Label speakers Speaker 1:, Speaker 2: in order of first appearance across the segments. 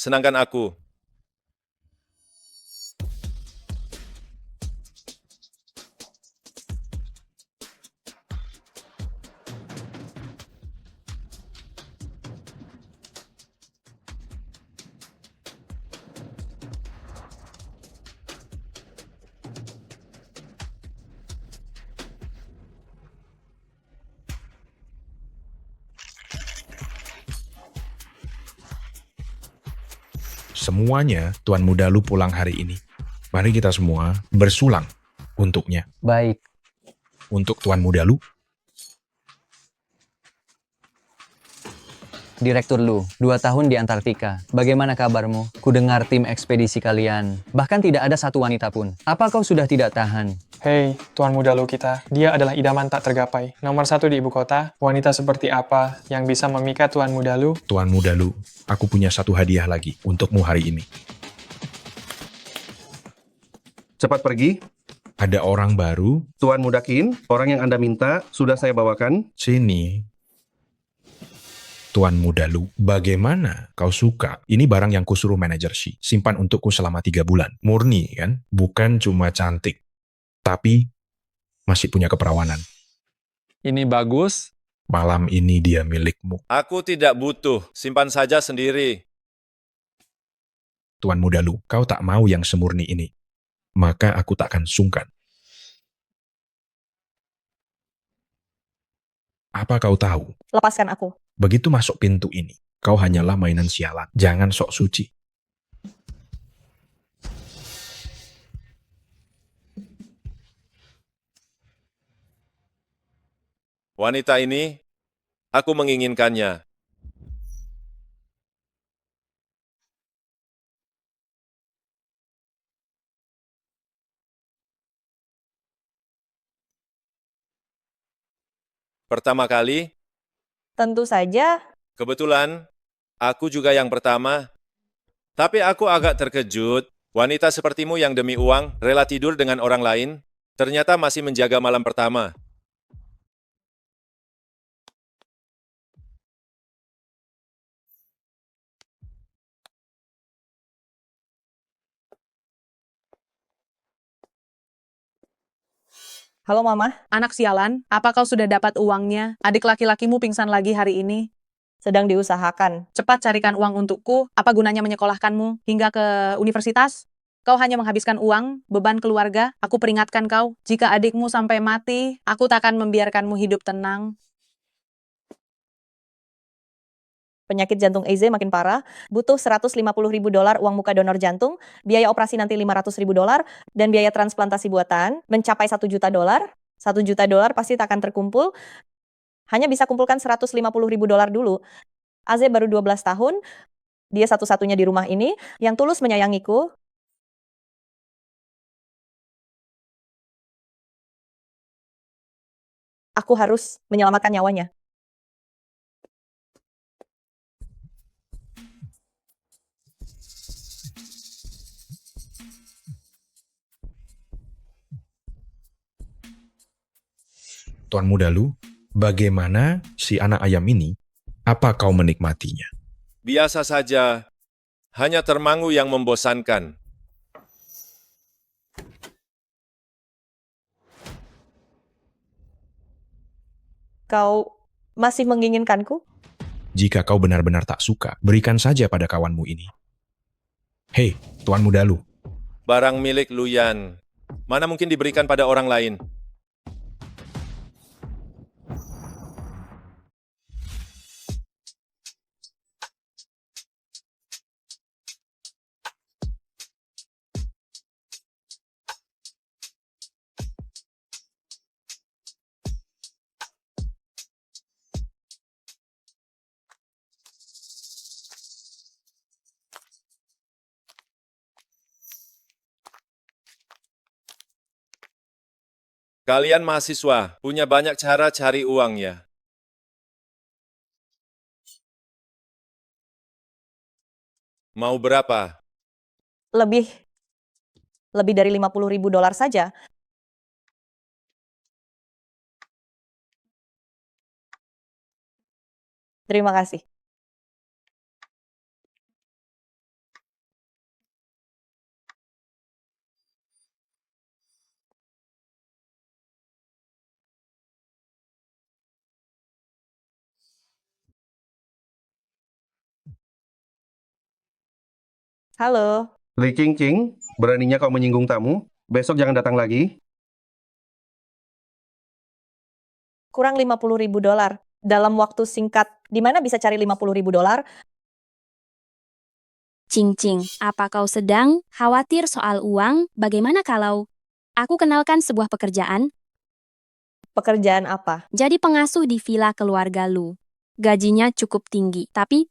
Speaker 1: senangkan aku.
Speaker 2: Semuanya, Tuan Muda Lu pulang hari ini. Mari kita semua bersulang untuknya.
Speaker 3: Baik.
Speaker 2: Untuk Tuan Muda Lu,
Speaker 3: Direktur Lu, 2 tahun di Antartika. Bagaimana kabarmu? Kudengar tim ekspedisi kalian. Bahkan tidak ada satu wanita pun. Apa kau sudah tidak tahan?
Speaker 4: Hei, Tuan Muda Lu kita. Dia adalah idaman tak tergapai. Nomor 1 di ibu kota. Wanita seperti apa yang bisa memikat Tuan Muda Lu?
Speaker 2: Tuan Muda Lu, aku punya satu hadiah lagi untukmu hari ini.
Speaker 5: Cepat pergi.
Speaker 2: Ada orang baru,
Speaker 5: Tuan Mudakin, orang yang Anda minta, sudah saya bawakan.
Speaker 2: sini. Tuan Muda Lu, bagaimana kau suka? Ini barang yang kusuruh manajer Shi. Simpan untukku selama 3 bulan. Murni kan? Bukan cuma cantik, tapi masih punya keperawanan.
Speaker 6: Ini bagus.
Speaker 2: Malam ini dia milikmu.
Speaker 1: Aku tidak butuh, simpan saja sendiri.
Speaker 2: Tuan Muda Lu, kau tak mau yang semurni ini. Maka aku takkan sungkan. Apa kau tahu?
Speaker 7: Lepaskan aku.
Speaker 2: Begitu masuk pintu ini, kau hanyalah mainan sialan. Jangan sok suci.
Speaker 1: Wanita ini, aku menginginkannya. Pertama kali,
Speaker 7: Tentu saja,
Speaker 1: kebetulan, aku juga yang pertama. Tapi aku agak terkejut, wanita sepertimu yang demi uang rela tidur dengan orang lain, ternyata masih menjaga malam pertama.
Speaker 7: halo Mama,
Speaker 8: Anak sialan, apa kau sudah dapat uangnya? Adik laki-lakimu pingsan lagi hari ini.
Speaker 7: sedang diusahakan.
Speaker 8: Cepat carikan uang untukku. Apa gunanya menyekolahkanmu hingga ke universitas? Kau hanya menghabiskan uang, beban keluarga. Aku peringatkan kau, jika adikmu sampai mati, aku tak akan membiarkanmu hidup tenang.
Speaker 7: Penyakit jantung Eze makin parah, butuh 150.000 dolar uang muka donor jantung, biaya operasi nanti 500.000 dolar, dan biaya transplantasi buatan mencapai 1 juta dolar. 1 juta dolar pasti tak akan terkumpul, hanya bisa kumpulkan 150.000 dolar dulu. Aze baru 12 tahun, dia satu-satunya di rumah ini yang tulus menyayangiku. Aku harus menyelamatkan nyawanya.
Speaker 2: Tuan Muda Lu, bagaimana si anak ayam ini? Apa kau menikmatinya?
Speaker 1: Biasa saja, hanya termangu yang membosankan.
Speaker 7: Kau masih menginginkanku?
Speaker 2: Jika kau benar-benar tak suka, berikan saja pada kawanmu ini. Hei, Tuan Muda Lu,
Speaker 1: Barang milik Luyan, mana mungkin diberikan pada orang lain? Kalian mahasiswa punya banyak cara cari uang ya. Mau berapa?
Speaker 7: Lebih dari 50.000 dolar saja. Terima kasih. Halo.
Speaker 5: Li Qing Qing, beraninya kau menyinggung tamu? Besok jangan datang lagi.
Speaker 7: Kurang 50.000 dolar. Dalam waktu singkat, di mana bisa cari 50.000 dolar?
Speaker 9: Cing Cing, apa kau sedang khawatir soal uang? Bagaimana kalau aku kenalkan sebuah pekerjaan?
Speaker 7: Pekerjaan apa?
Speaker 9: Jadi pengasuh di villa keluarga Lu. Gajinya cukup tinggi, tapi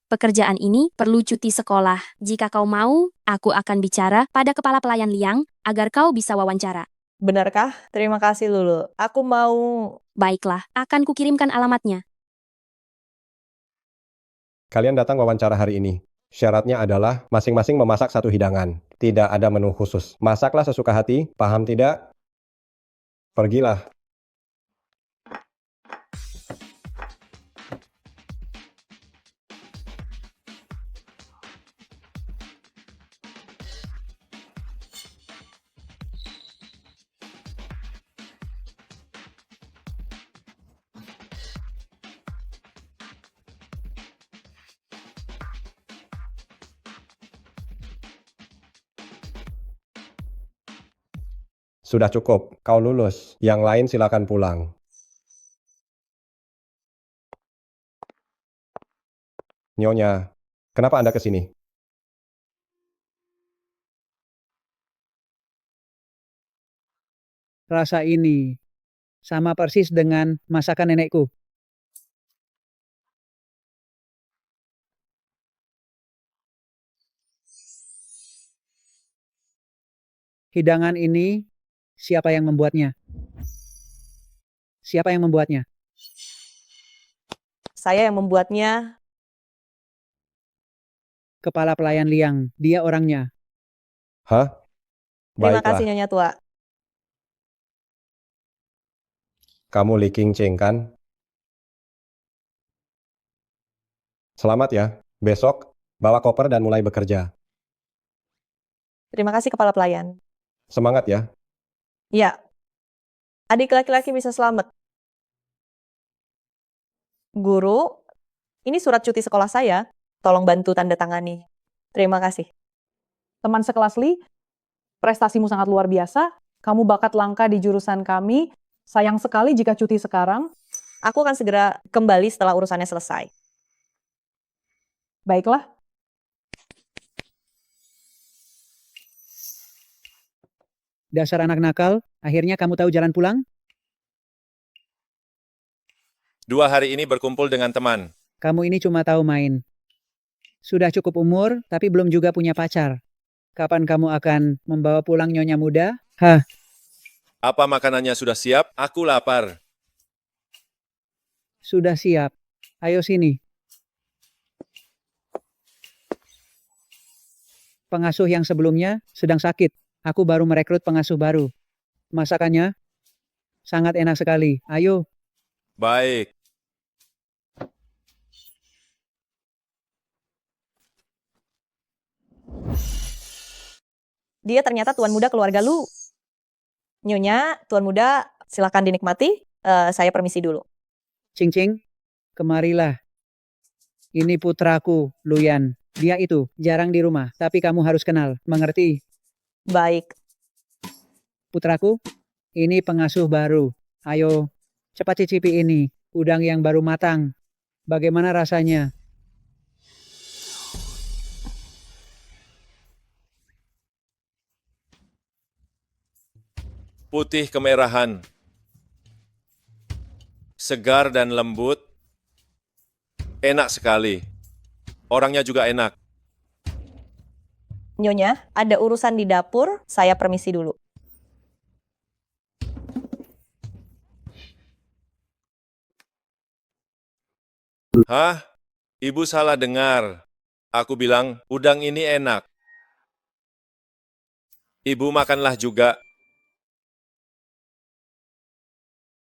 Speaker 9: pekerjaan ini perlu cuti sekolah. Jika kau mau, aku akan bicara pada kepala pelayan Liang agar kau bisa wawancara.
Speaker 7: Benarkah? Terima kasih, Lulu. Aku mau...
Speaker 9: Baiklah, akan kukirimkan alamatnya.
Speaker 10: Kalian datang wawancara hari ini. Syaratnya adalah masing-masing memasak satu hidangan. Tidak ada menu khusus. Masaklah sesuka hati, paham tidak? Pergilah. Sudah cukup, kau lulus. Yang lain silakan pulang. Nyonya, kenapa Anda ke sini?
Speaker 11: Rasa ini sama persis dengan masakan nenekku. Hidangan ini siapa yang membuatnya? Siapa yang membuatnya?
Speaker 7: Saya yang membuatnya.
Speaker 11: Kepala pelayan Liang, dia orangnya.
Speaker 10: Hah?
Speaker 7: Terima
Speaker 10: Baiklah,
Speaker 7: kasih, Nyonya Tua.
Speaker 10: kamu Li Qing Qing kan? Selamat ya. Besok, bawa koper dan mulai bekerja.
Speaker 7: Terima kasih, Kepala Pelayan.
Speaker 10: Semangat ya.
Speaker 7: Ya, adik laki-laki bisa selamat. Guru, ini surat cuti sekolah saya. Tolong bantu tanda tangani. Terima kasih.
Speaker 8: Teman sekelas Li, prestasimu sangat luar biasa. Kamu bakat langka di jurusan kami. Sayang sekali jika cuti sekarang.
Speaker 7: Aku akan segera kembali setelah urusannya selesai.
Speaker 8: Baiklah.
Speaker 11: Dasar anak nakal, akhirnya kamu tahu jalan pulang?
Speaker 1: 2 hari ini berkumpul dengan teman.
Speaker 11: Kamu ini cuma tahu main. Sudah cukup umur, tapi belum juga punya pacar. Kapan kamu akan membawa pulang nyonya muda? Hah,
Speaker 1: Apa makanannya sudah siap? Aku lapar.
Speaker 11: sudah siap. Ayo sini. Pengasuh yang sebelumnya sedang sakit. Aku baru merekrut pengasuh baru. Masakannya sangat enak sekali. Ayo,
Speaker 1: Baik.
Speaker 7: Dia ternyata tuan muda keluarga Lu. Nyonya, tuan muda, silakan dinikmati. Saya permisi dulu.
Speaker 11: Cing Cing, kemarilah. Ini putraku, Luyan. Dia itu jarang di rumah, tapi kamu harus kenal. Mengerti?
Speaker 7: Baik.
Speaker 11: Putraku, ini pengasuh baru. Ayo, cepat cicipi ini. Udang yang baru matang. Bagaimana rasanya?
Speaker 1: Putih kemerahan. Segar dan lembut. Enak sekali. Orangnya juga enak.
Speaker 7: Nyonya, ada urusan di dapur. Saya permisi dulu.
Speaker 1: Hah? Ibu salah dengar. Aku bilang, udang ini enak. Ibu makanlah juga.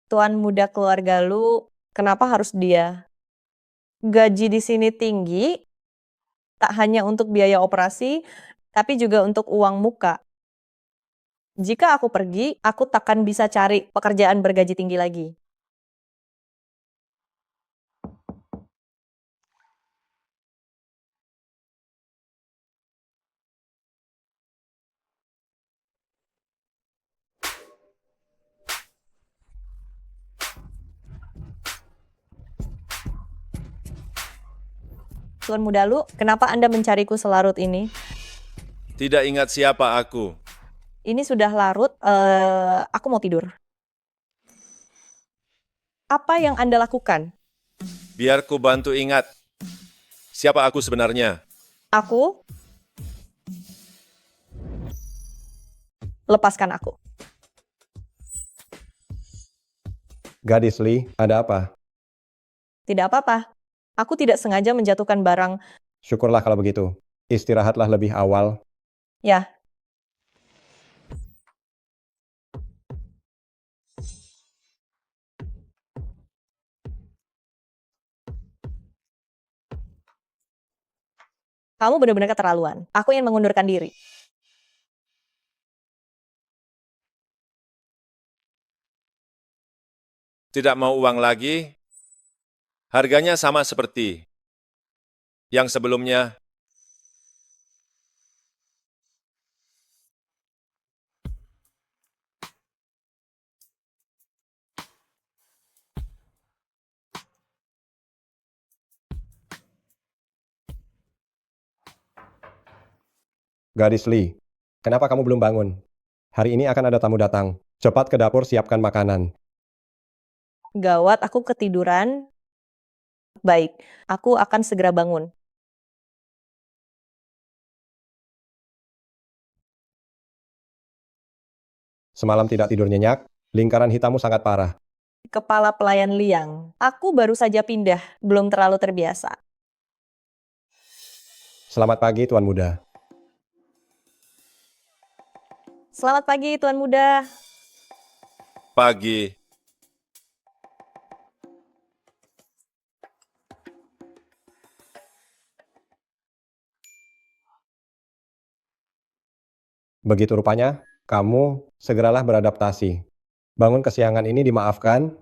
Speaker 7: Tuan muda keluarga Lu, kenapa harus dia? Gaji di sini tinggi, tak hanya untuk biaya operasi, tapi juga untuk uang muka. Jika aku pergi, aku takkan bisa cari pekerjaan bergaji tinggi lagi. Tuan Muda Lu, kenapa Anda mencariku selarut ini?
Speaker 1: Tidak ingat siapa aku.
Speaker 7: Ini sudah larut, aku mau tidur. Apa yang Anda lakukan?
Speaker 1: Biar ku bantu ingat. Siapa aku sebenarnya?
Speaker 7: Aku? Lepaskan aku.
Speaker 10: Gadis Lee, ada apa?
Speaker 7: Tidak apa-apa. Aku tidak sengaja menjatuhkan barang.
Speaker 10: Syukurlah kalau begitu. Istirahatlah lebih awal.
Speaker 7: Ya, kamu benar-benar keterlaluan. Aku ingin mengundurkan diri.
Speaker 1: Tidak mau uang lagi? Harganya sama seperti yang sebelumnya.
Speaker 10: Gadis Lee, kenapa kamu belum bangun? Hari ini akan ada tamu datang. Cepat ke dapur siapkan makanan.
Speaker 7: Gawat, aku ketiduran. Baik, aku akan segera bangun.
Speaker 10: Semalam tidak tidur nyenyak, lingkaran hitammu sangat parah.
Speaker 7: Kepala pelayan Liang. Aku baru saja pindah, belum terlalu terbiasa.
Speaker 10: Selamat pagi, Tuan Muda.
Speaker 7: Selamat pagi, Tuan Muda.
Speaker 1: Pagi.
Speaker 10: Begitu rupanya, kamu segeralah beradaptasi. Bangun kesiangan ini dimaafkan.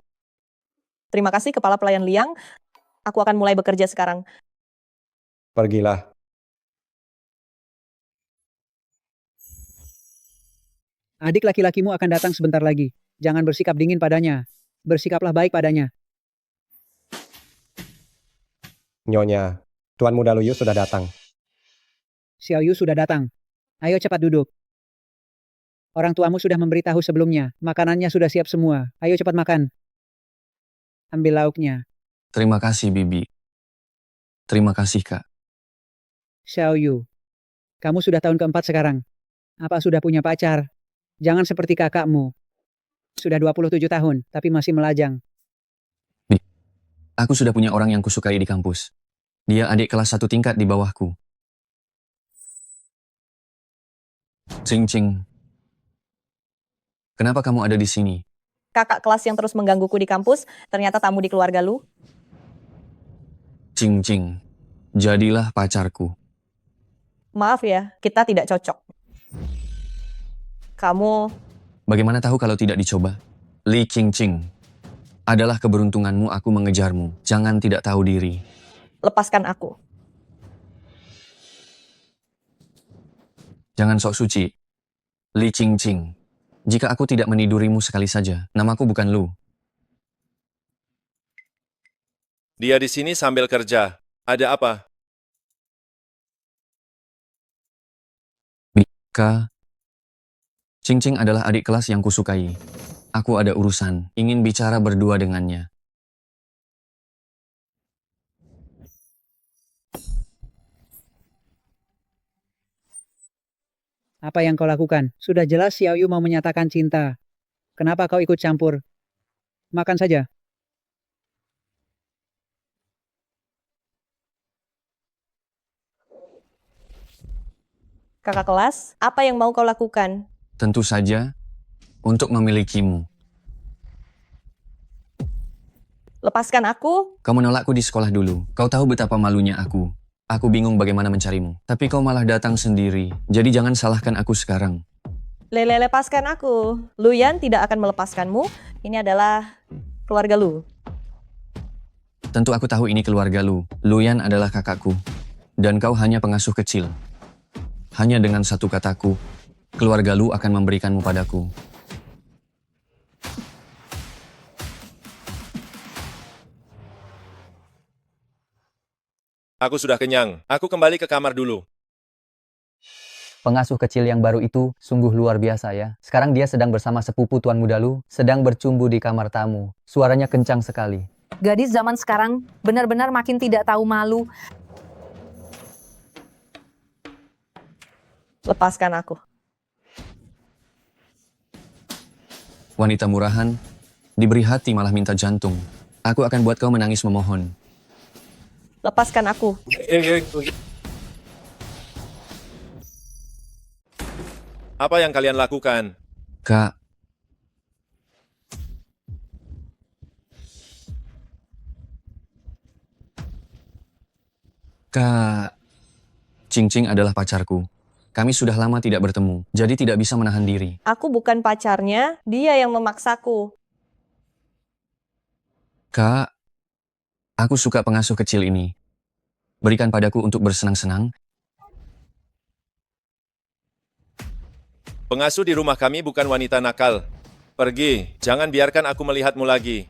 Speaker 7: Terima kasih, Kepala Pelayan Liang. Aku akan mulai bekerja sekarang.
Speaker 10: Pergilah.
Speaker 11: Adik laki-lakimu akan datang sebentar lagi. Jangan bersikap dingin padanya. Bersikaplah baik padanya.
Speaker 10: Nyonya, Tuan Muda Luyu sudah datang.
Speaker 11: Xiao Yu sudah datang. Ayo cepat duduk. Orang tuamu sudah memberitahu sebelumnya. Makanannya sudah siap semua. Ayo cepat makan. Ambil lauknya.
Speaker 3: Terima kasih, Bibi. Terima kasih, Kak.
Speaker 11: Xiao Yu, kamu sudah tahun keempat sekarang. Apa sudah punya pacar? Jangan seperti kakakmu. Sudah 27 tahun, tapi masih melajang.
Speaker 3: Aku sudah punya orang yang kusukai di kampus. Dia adik kelas 1 tingkat di bawahku. Cing Cing. Kenapa kamu ada di sini?
Speaker 7: Kakak kelas yang terus menggangguku di kampus, ternyata tamu di keluarga Lu.
Speaker 3: Cing Cing. Jadilah pacarku.
Speaker 7: Maaf ya, kita tidak cocok. Kamu,
Speaker 3: Bagaimana tahu kalau tidak dicoba? Li Qing Qing. Adalah keberuntunganmu aku mengejarmu. Jangan tidak tahu diri.
Speaker 7: lepaskan aku.
Speaker 3: Jangan sok suci. Li Qing Qing. Jika aku tidak menidurimu sekali saja, namaku bukan Lu.
Speaker 1: Dia di sini sambil kerja. Ada apa?
Speaker 3: Ka. Qing Qing adalah adik kelas yang kusukai. Aku ada urusan, ingin bicara berdua dengannya.
Speaker 11: Apa yang kau lakukan? Sudah jelas Xiao Yu mau menyatakan cinta. Kenapa kau ikut campur? Makan saja.
Speaker 7: Kakak kelas, apa yang mau kau lakukan?
Speaker 3: Tentu saja, untuk memilikimu.
Speaker 7: Lepaskan aku?
Speaker 3: Kau menolakku di sekolah dulu. Kau tahu betapa malunya aku. Aku bingung bagaimana mencarimu. Tapi kau malah datang sendiri. Jadi jangan salahkan aku sekarang.
Speaker 7: Lele, lepaskan aku. Luyan tidak akan melepaskanmu. Ini adalah keluarga Lu.
Speaker 3: Tentu aku tahu ini keluarga Lu. Luyan adalah kakakku. Dan kau hanya pengasuh kecil. Hanya dengan satu kataku, keluarga Lu akan memberikanmu padaku.
Speaker 1: Aku sudah kenyang. Aku kembali ke kamar dulu.
Speaker 3: Pengasuh kecil yang baru itu sungguh luar biasa ya. Sekarang dia sedang bersama sepupu Tuan Muda Lu, sedang bercumbu di kamar tamu. Suaranya kencang sekali.
Speaker 8: Gadis zaman sekarang benar-benar makin tidak tahu malu.
Speaker 7: Lepaskan aku.
Speaker 3: Wanita murahan, diberi hati malah minta jantung. Aku akan buat kau menangis memohon.
Speaker 7: Lepaskan aku.
Speaker 1: Apa yang kalian lakukan?
Speaker 3: Kak, Kak, Cing-Cing adalah pacarku. Kami sudah lama tidak bertemu, jadi tidak bisa menahan diri.
Speaker 7: Aku bukan pacarnya, dia yang memaksaku.
Speaker 3: Kak, aku suka pengasuh kecil ini. Berikan padaku untuk bersenang-senang.
Speaker 1: Pengasuh di rumah kami bukan wanita nakal. Pergi, jangan biarkan aku melihatmu lagi.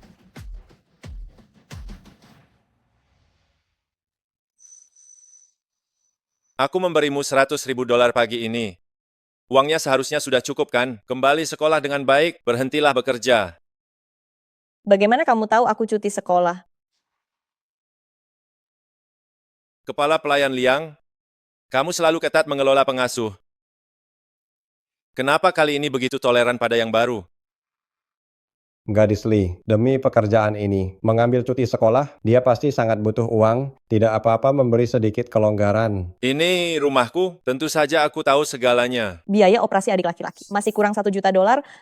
Speaker 1: Aku memberimu $100.000 pagi ini. Uangnya seharusnya sudah cukup kan? Kembali sekolah dengan baik, berhentilah bekerja.
Speaker 7: Bagaimana kamu tahu aku cuti sekolah?
Speaker 1: Kepala pelayan Liang, kamu selalu ketat mengelola pengasuh. Kenapa kali ini begitu toleran pada yang baru?
Speaker 10: Gadis Lee, demi pekerjaan ini, mengambil cuti sekolah, dia pasti sangat butuh uang, tidak apa-apa memberi sedikit kelonggaran.
Speaker 1: Ini rumahku, tentu saja aku tahu segalanya.
Speaker 7: Biaya operasi adik laki-laki. Masih kurang $1 juta,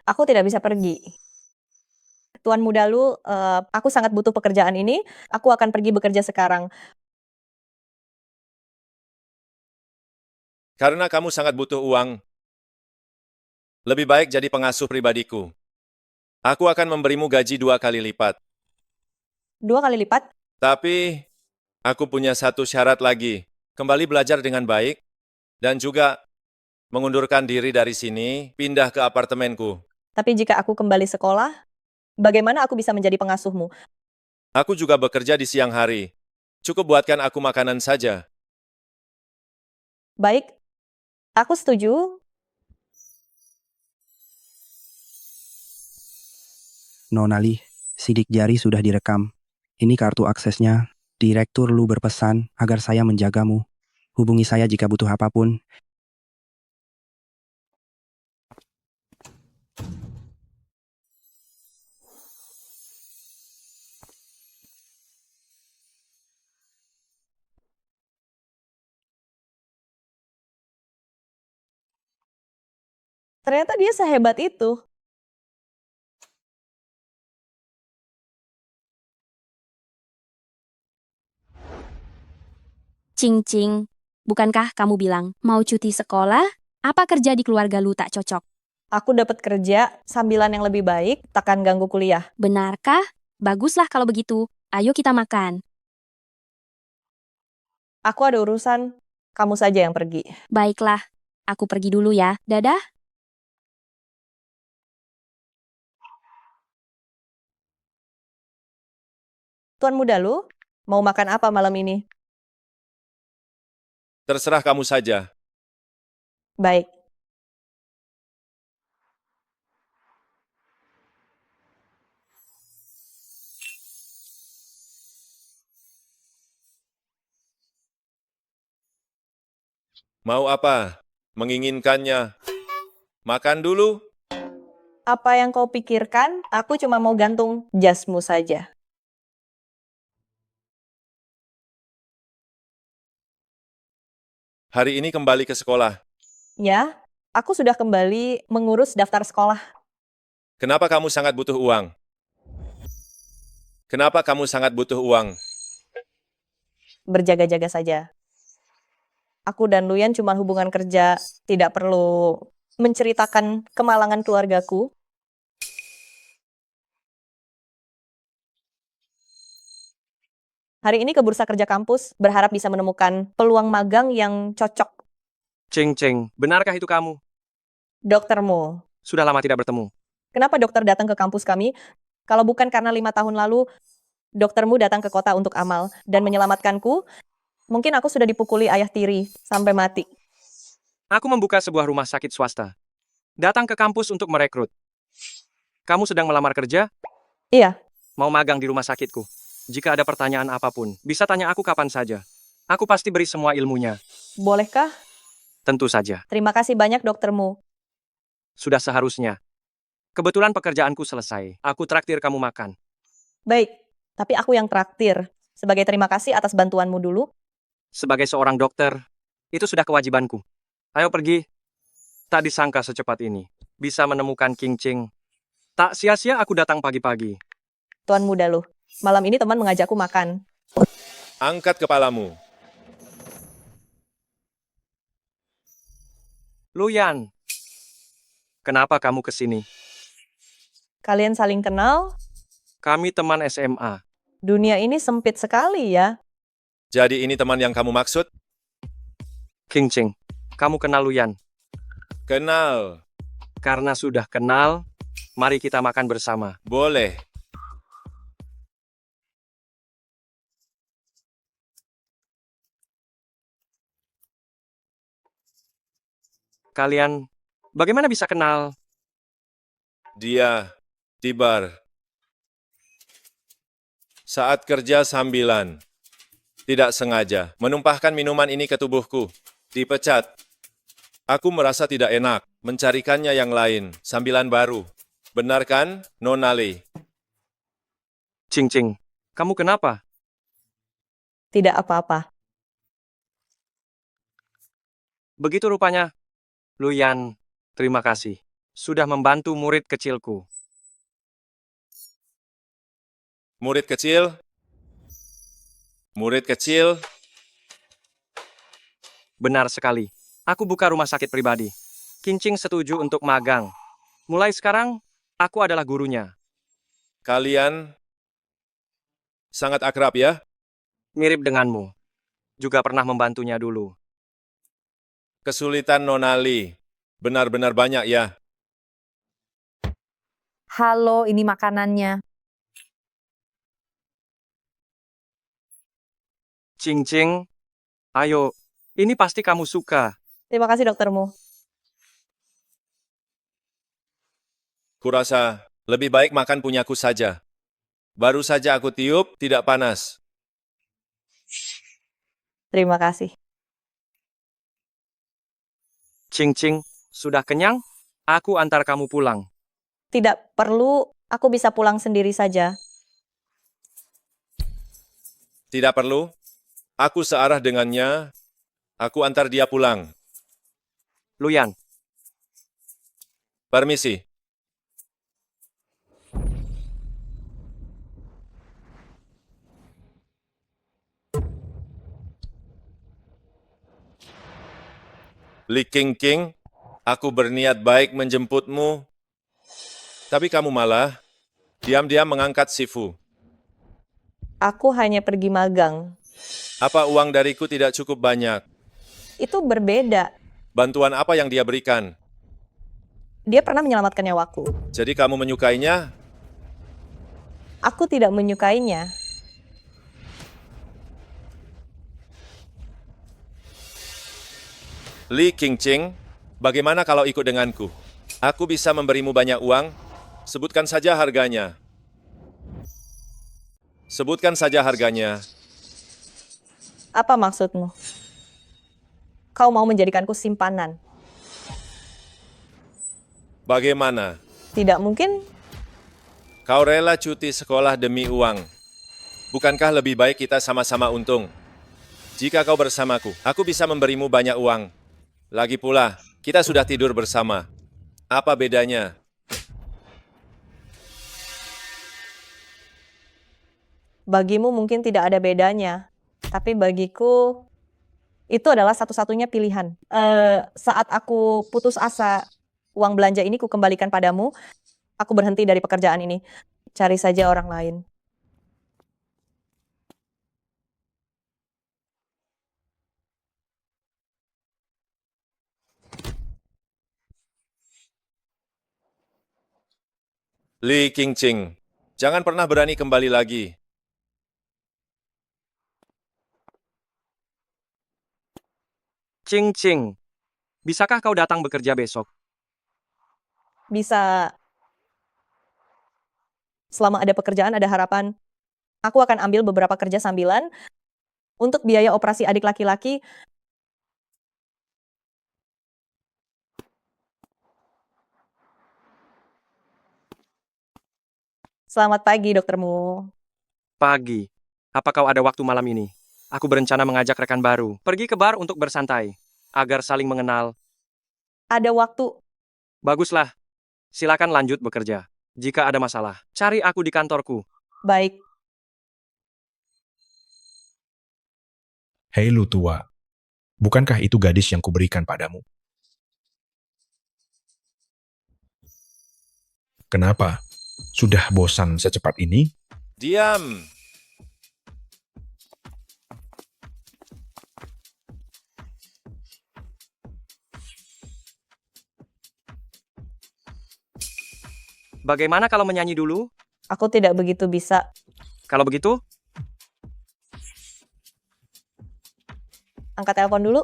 Speaker 7: aku tidak bisa pergi. Tuan Muda Lu, aku sangat butuh pekerjaan ini, aku akan pergi bekerja sekarang.
Speaker 1: Karena kamu sangat butuh uang, lebih baik jadi pengasuh pribadiku. Aku akan memberimu gaji 2 kali lipat.
Speaker 7: 2 kali lipat?
Speaker 1: Tapi, aku punya satu syarat lagi. Kembali belajar dengan baik, dan juga mengundurkan diri dari sini, pindah ke apartemenku.
Speaker 7: Tapi jika aku kembali sekolah, bagaimana aku bisa menjadi pengasuhmu?
Speaker 1: Aku juga bekerja di siang hari. Cukup buatkan aku makanan saja.
Speaker 7: Baik, aku setuju.
Speaker 12: Nona Lee, sidik jari sudah direkam. Ini kartu aksesnya. Direktur Lu berpesan agar saya menjagamu. Hubungi saya jika butuh apapun.
Speaker 7: Ternyata dia sehebat itu.
Speaker 9: Cing-Cing, bukankah kamu bilang mau cuti sekolah? Apa kerja di keluarga Lu tak cocok?
Speaker 7: Aku dapat kerja, sambilan yang lebih baik, takkan ganggu kuliah.
Speaker 9: Benarkah? Baguslah kalau begitu. Ayo kita makan.
Speaker 7: Aku ada urusan, kamu saja yang pergi.
Speaker 9: Baiklah, aku pergi dulu ya. Dadah.
Speaker 7: Tuan Muda Lu, mau makan apa malam ini?
Speaker 1: Terserah kamu saja.
Speaker 7: Baik.
Speaker 1: Mau apa? Menginginkannya. Makan dulu.
Speaker 7: Apa yang kau pikirkan? Aku cuma mau gantung jasmu saja.
Speaker 1: Hari ini kembali ke sekolah.
Speaker 7: Ya, aku sudah kembali mengurus daftar sekolah.
Speaker 1: Kenapa kamu sangat butuh uang? Kenapa kamu sangat butuh uang?
Speaker 7: Berjaga-jaga saja. Aku dan Luyan cuma hubungan kerja, tidak perlu menceritakan kemalangan keluargaku. Hari ini ke bursa kerja kampus, berharap bisa menemukan peluang magang yang cocok.
Speaker 13: Cing-Cing, benarkah itu kamu?
Speaker 7: Doktermu.
Speaker 13: Sudah lama tidak bertemu.
Speaker 7: Kenapa dokter datang ke kampus kami? Kalau bukan karena 5 tahun lalu, doktermu datang ke kota untuk amal dan menyelamatkanku, Mungkin aku sudah dipukuli ayah tiri sampai mati.
Speaker 13: Aku membuka sebuah rumah sakit swasta. Datang ke kampus untuk merekrut. Kamu sedang melamar kerja?
Speaker 7: Iya,
Speaker 13: Mau magang di rumah sakitku? Jika ada pertanyaan apapun, bisa tanya aku kapan saja. Aku pasti beri semua ilmunya.
Speaker 7: bolehkah?
Speaker 13: Tentu saja.
Speaker 7: Terima kasih banyak doktermu.
Speaker 13: Sudah seharusnya. Kebetulan pekerjaanku selesai. Aku traktir kamu makan.
Speaker 7: Baik, tapi aku yang traktir. Sebagai terima kasih atas bantuanmu dulu.
Speaker 13: Sebagai seorang dokter, itu sudah kewajibanku. Ayo pergi. Tak disangka secepat ini. Bisa menemukan King Ching. Tak sia-sia aku datang pagi-pagi.
Speaker 7: Tuan muda lu. Malam ini teman mengajakku makan.
Speaker 1: Angkat kepalamu.
Speaker 13: Luyan. Kenapa kamu kesini?
Speaker 7: Kalian saling kenal?
Speaker 13: Kami teman SMA.
Speaker 7: Dunia ini sempit sekali ya.
Speaker 1: Jadi ini teman yang kamu maksud?
Speaker 13: King Ching, kamu kenal Luyan?
Speaker 1: Kenal.
Speaker 13: Karena sudah kenal, mari kita makan bersama.
Speaker 1: Boleh.
Speaker 13: Kalian, bagaimana bisa kenal?
Speaker 1: Dia di bar. Saat kerja sambilan. Tidak sengaja menumpahkan minuman ini ke tubuhku. Dipecat. Aku merasa tidak enak mencarikannya yang lain, sambilan baru. Benar kan, Nona Lee?
Speaker 13: Ching Ching, kamu kenapa?
Speaker 7: Tidak apa-apa.
Speaker 13: Begitu rupanya. Luyan, terima kasih. Sudah membantu murid kecilku.
Speaker 1: Murid kecil? Murid kecil?
Speaker 13: Benar sekali. Aku buka rumah sakit pribadi. King Ching setuju untuk magang. Mulai sekarang, aku adalah gurunya.
Speaker 1: Kalian sangat akrab ya?
Speaker 13: Mirip denganmu. Juga pernah membantunya dulu.
Speaker 1: Kesulitan Nona Lee. Benar-benar banyak ya?
Speaker 14: Halo, ini makanannya.
Speaker 13: Ching Ching, ayo, ini pasti kamu suka.
Speaker 7: Terima kasih doktermu.
Speaker 1: Kurasa lebih baik makan punyaku saja. Baru saja aku tiup, tidak panas.
Speaker 7: Terima kasih.
Speaker 13: Ching Ching, sudah kenyang? Aku antar kamu pulang.
Speaker 7: Tidak perlu, aku bisa pulang sendiri saja.
Speaker 1: Tidak perlu. Aku searah dengannya. Aku antar dia pulang.
Speaker 13: Luyan.
Speaker 1: Permisi. Li King King, aku berniat baik menjemputmu, tapi kamu malah diam-diam mengangkat Sifu.
Speaker 7: Aku hanya pergi magang.
Speaker 1: Apa uang dariku tidak cukup banyak?
Speaker 7: Itu berbeda.
Speaker 1: Bantuan apa yang dia berikan?
Speaker 7: Dia pernah menyelamatkan nyawaku.
Speaker 1: Jadi kamu menyukainya?
Speaker 7: Aku tidak menyukainya.
Speaker 1: Li King Ching, bagaimana kalau ikut denganku? Aku bisa memberimu banyak uang. Sebutkan saja harganya. Sebutkan saja harganya.
Speaker 7: Apa maksudmu? Kau mau menjadikanku simpanan?
Speaker 1: Bagaimana?
Speaker 7: Tidak mungkin.
Speaker 1: Kau rela cuti sekolah demi uang. Bukankah lebih baik kita sama-sama untung? Jika kau bersamaku, aku bisa memberimu banyak uang. Lagi pula, kita sudah tidur bersama. Apa bedanya?
Speaker 7: Bagimu mungkin tidak ada bedanya. Tapi bagiku, itu adalah satu-satunya pilihan. Saat aku putus asa, uang belanja ini kukembalikan padamu, aku berhenti dari pekerjaan ini. Cari saja orang lain.
Speaker 1: Li King Ching, jangan pernah berani kembali lagi.
Speaker 13: Cing Cing, bisakah kau datang bekerja besok?
Speaker 7: Bisa. Selama ada pekerjaan, ada harapan. Aku akan ambil beberapa kerja sambilan untuk biaya operasi adik laki-laki. Selamat pagi, doktermu.
Speaker 13: Pagi. Apa kau ada waktu malam ini? Aku berencana mengajak rekan baru pergi ke bar untuk bersantai, agar saling mengenal.
Speaker 7: Ada waktu.
Speaker 13: Baguslah. Silakan lanjut bekerja. Jika ada masalah, cari aku di kantorku.
Speaker 7: Baik.
Speaker 2: Hei lu tua, bukankah itu gadis yang kuberikan padamu? Kenapa? Sudah bosan secepat ini?
Speaker 1: Diam.
Speaker 13: Bagaimana kalau menyanyi dulu?
Speaker 7: Aku tidak begitu bisa.
Speaker 13: Kalau begitu,
Speaker 7: Angkat telepon dulu.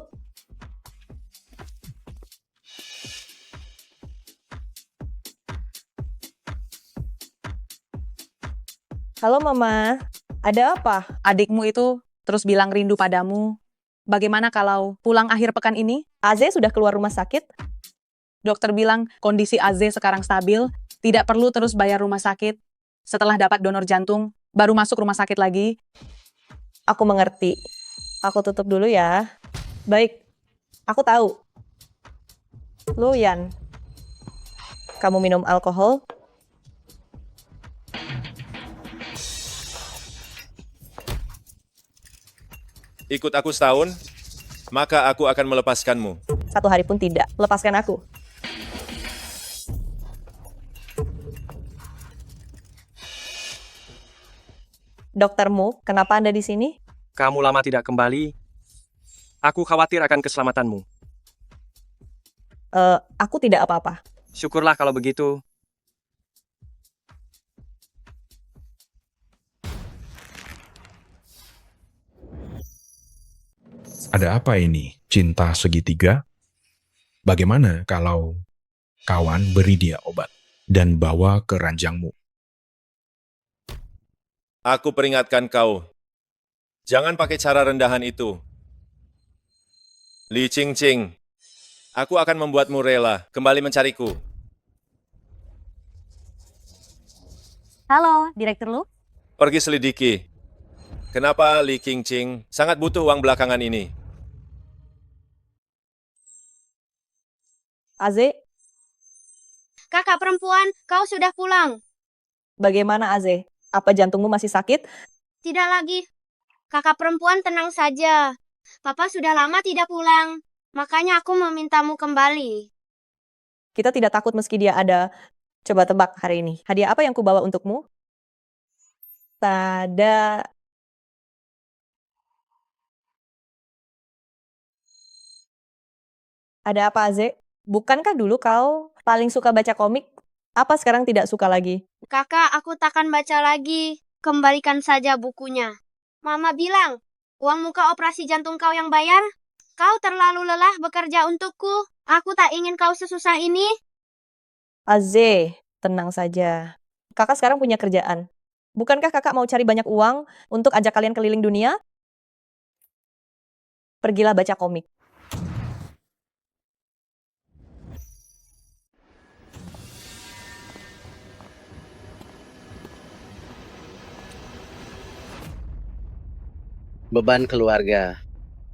Speaker 7: Halo Mama, ada apa?
Speaker 8: Adikmu itu terus bilang rindu padamu. Bagaimana kalau pulang akhir pekan ini?
Speaker 7: Aze sudah keluar rumah sakit.
Speaker 8: Dokter bilang kondisi Aze sekarang stabil, tidak perlu terus bayar rumah sakit. Setelah dapat donor jantung, baru masuk rumah sakit lagi.
Speaker 7: Aku mengerti. Aku tutup dulu ya. Baik, aku tahu. Luyan, kamu minum alkohol?
Speaker 1: Ikut aku setahun, maka aku akan melepaskanmu.
Speaker 7: 1 hari pun tidak. Lepaskan aku. Doktermu, kenapa Anda di sini?
Speaker 13: kamu lama tidak kembali. Aku khawatir akan keselamatanmu.
Speaker 7: Aku tidak apa-apa.
Speaker 13: Syukurlah kalau begitu.
Speaker 2: Ada apa ini? Cinta segitiga? Bagaimana kalau kawan beri dia obat dan bawa ke ranjangmu?
Speaker 1: Aku peringatkan kau. Jangan pakai cara rendahan itu. Li Qing Qing, aku akan membuatmu rela kembali mencariku.
Speaker 9: Halo, Direktur Lu.
Speaker 1: Pergi selidiki. Kenapa Li Qing Qing sangat butuh uang belakangan ini?
Speaker 7: Aze,
Speaker 15: Kakak perempuan, kau sudah pulang.
Speaker 7: bagaimana Aze? Apa jantungmu masih sakit?
Speaker 15: Tidak lagi. Kakak perempuan tenang saja. Papa sudah lama tidak pulang. Makanya aku memintamu kembali.
Speaker 7: Kita tidak takut meski dia ada. Coba tebak hari ini. Hadiah apa yang kubawa untukmu? Tada. Ada apa, Aze? Bukankah dulu kau paling suka baca komik? Apa sekarang tidak suka lagi?
Speaker 15: Kakak, aku takkan baca lagi. Kembalikan saja bukunya. Mama bilang, uang muka operasi jantung kau yang bayar? Kau terlalu lelah bekerja untukku. Aku tak ingin kau sesusah ini.
Speaker 7: Aze, tenang saja. Kakak sekarang punya kerjaan. Bukankah kakak mau cari banyak uang untuk ajak kalian keliling dunia? Pergilah baca komik.
Speaker 16: Beban keluarga.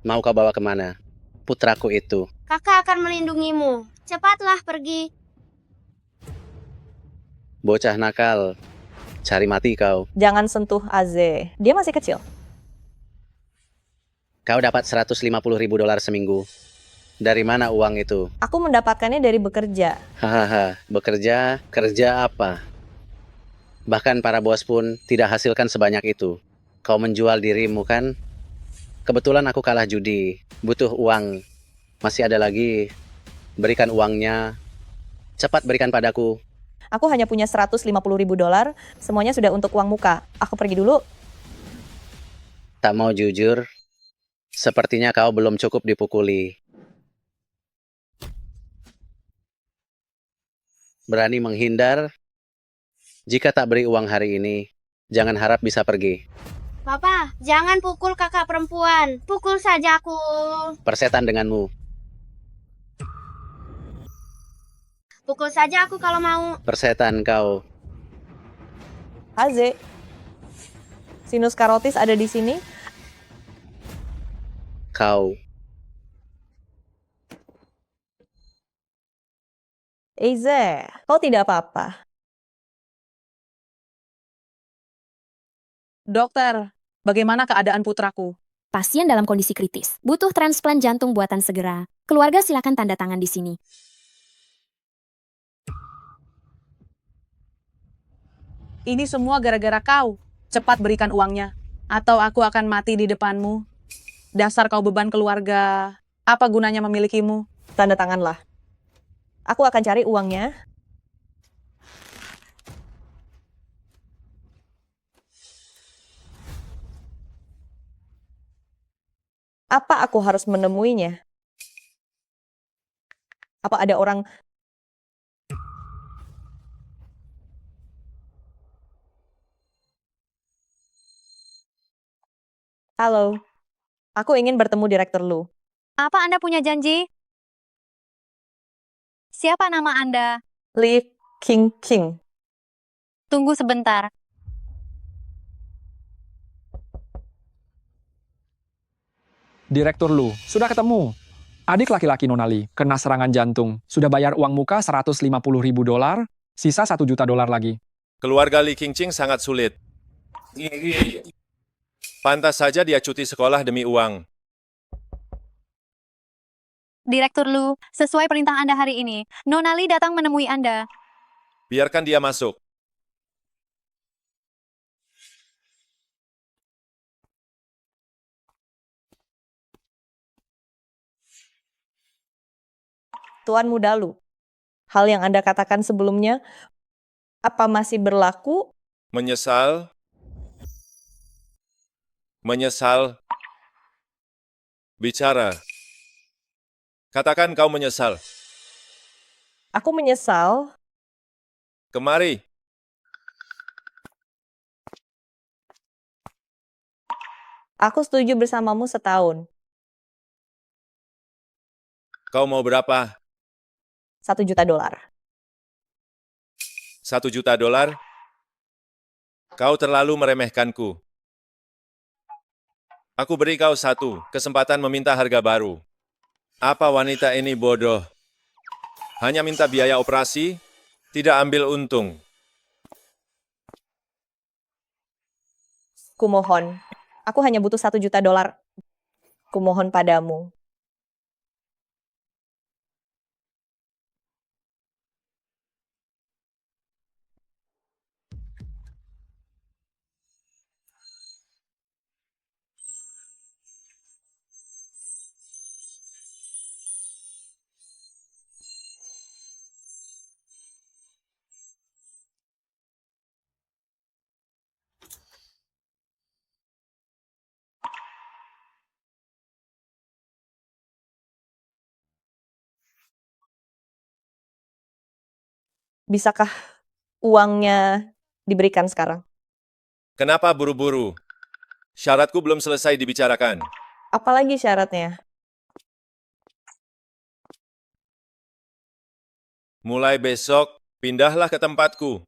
Speaker 16: Mau kau bawa kemana? Putraku itu.
Speaker 15: Kakak akan melindungimu. Cepatlah pergi.
Speaker 16: Bocah nakal. Cari mati kau.
Speaker 7: Jangan sentuh Aze. Dia masih kecil.
Speaker 16: Kau dapat $150.000 seminggu. Dari mana uang itu?
Speaker 7: Aku mendapatkannya dari bekerja.
Speaker 16: Hahaha, bekerja? Kerja apa? Bahkan para bos pun tidak hasilkan sebanyak itu. Kau menjual dirimu kan? Kebetulan aku kalah judi. Butuh uang. Masih ada lagi. Berikan uangnya. Cepat berikan padaku.
Speaker 7: Aku hanya punya $150.000. Semuanya sudah untuk uang muka. Aku pergi dulu.
Speaker 16: Tak mau jujur? Sepertinya kau belum cukup dipukuli. Berani menghindar? Jika tak beri uang hari ini, jangan harap bisa pergi.
Speaker 15: Papa, jangan pukul kakak perempuan. Pukul saja aku.
Speaker 16: Persetan denganmu.
Speaker 15: Pukul saja aku kalau mau.
Speaker 16: Persetan kau.
Speaker 7: Haze. Sinus karotis ada di sini.
Speaker 16: Kau.
Speaker 7: Eize, kau tidak apa-apa.
Speaker 8: Dokter, bagaimana keadaan putraku?
Speaker 9: Pasien dalam kondisi kritis. Butuh transplant jantung buatan segera. Keluarga silakan tanda tangan di sini.
Speaker 8: Ini semua gara-gara kau. Cepat berikan uangnya. Atau aku akan mati di depanmu. Dasar kau beban keluarga. Apa gunanya memilikimu?
Speaker 7: Tanda tanganlah. Aku akan cari uangnya. Apa aku harus menemuinya? Apa ada orang... Halo, aku ingin bertemu Direktur Lu.
Speaker 14: Apa Anda punya janji? Siapa nama Anda?
Speaker 7: Li Qingqing.
Speaker 14: Tunggu sebentar.
Speaker 6: Direktur Lu, sudah ketemu. Adik laki-laki Nonali, kena serangan jantung. Sudah bayar uang muka $150.000, sisa $1 juta lagi.
Speaker 1: Keluarga Li Qingqing sangat sulit. Pantas saja dia cuti sekolah demi uang.
Speaker 14: Direktur Lu, sesuai perintah Anda hari ini, Nonali datang menemui Anda.
Speaker 1: Biarkan dia masuk.
Speaker 7: Tuan Muda Lu, hal yang Anda katakan sebelumnya, apa masih berlaku?
Speaker 1: Menyesal? Menyesal? Bicara. Katakan kau menyesal.
Speaker 7: Aku menyesal.
Speaker 1: Kemari.
Speaker 7: Aku setuju bersamamu setahun.
Speaker 1: Kau mau berapa?
Speaker 7: $1 juta.
Speaker 1: $1 juta? Kau terlalu meremehkanku. Aku beri kau satu kesempatan meminta harga baru. Apa wanita ini bodoh? Hanya minta biaya operasi, tidak ambil untung.
Speaker 7: Kumohon, aku hanya butuh $1 juta. Kumohon padamu. Bisakah uangnya diberikan sekarang?
Speaker 1: Kenapa buru-buru? Syaratku belum selesai dibicarakan.
Speaker 7: Apalagi syaratnya?
Speaker 1: Mulai besok, pindahlah ke tempatku.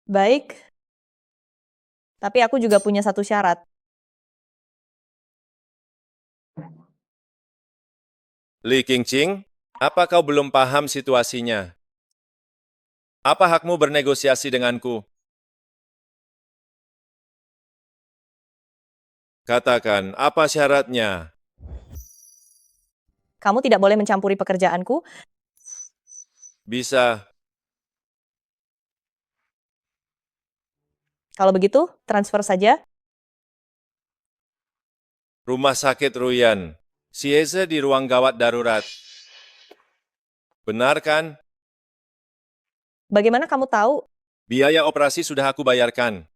Speaker 7: Baik. Tapi aku juga punya satu syarat.
Speaker 1: Li Qingqing, apa kau belum paham situasinya? Apa hakmu bernegosiasi denganku? Katakan, apa syaratnya?
Speaker 7: Kamu tidak boleh mencampuri pekerjaanku.
Speaker 1: Bisa.
Speaker 7: Kalau begitu, transfer saja.
Speaker 1: Rumah sakit Ruyan. Sieze di ruang gawat darurat. Benar kan?
Speaker 7: Bagaimana kamu tahu?
Speaker 1: Biaya operasi sudah aku bayarkan.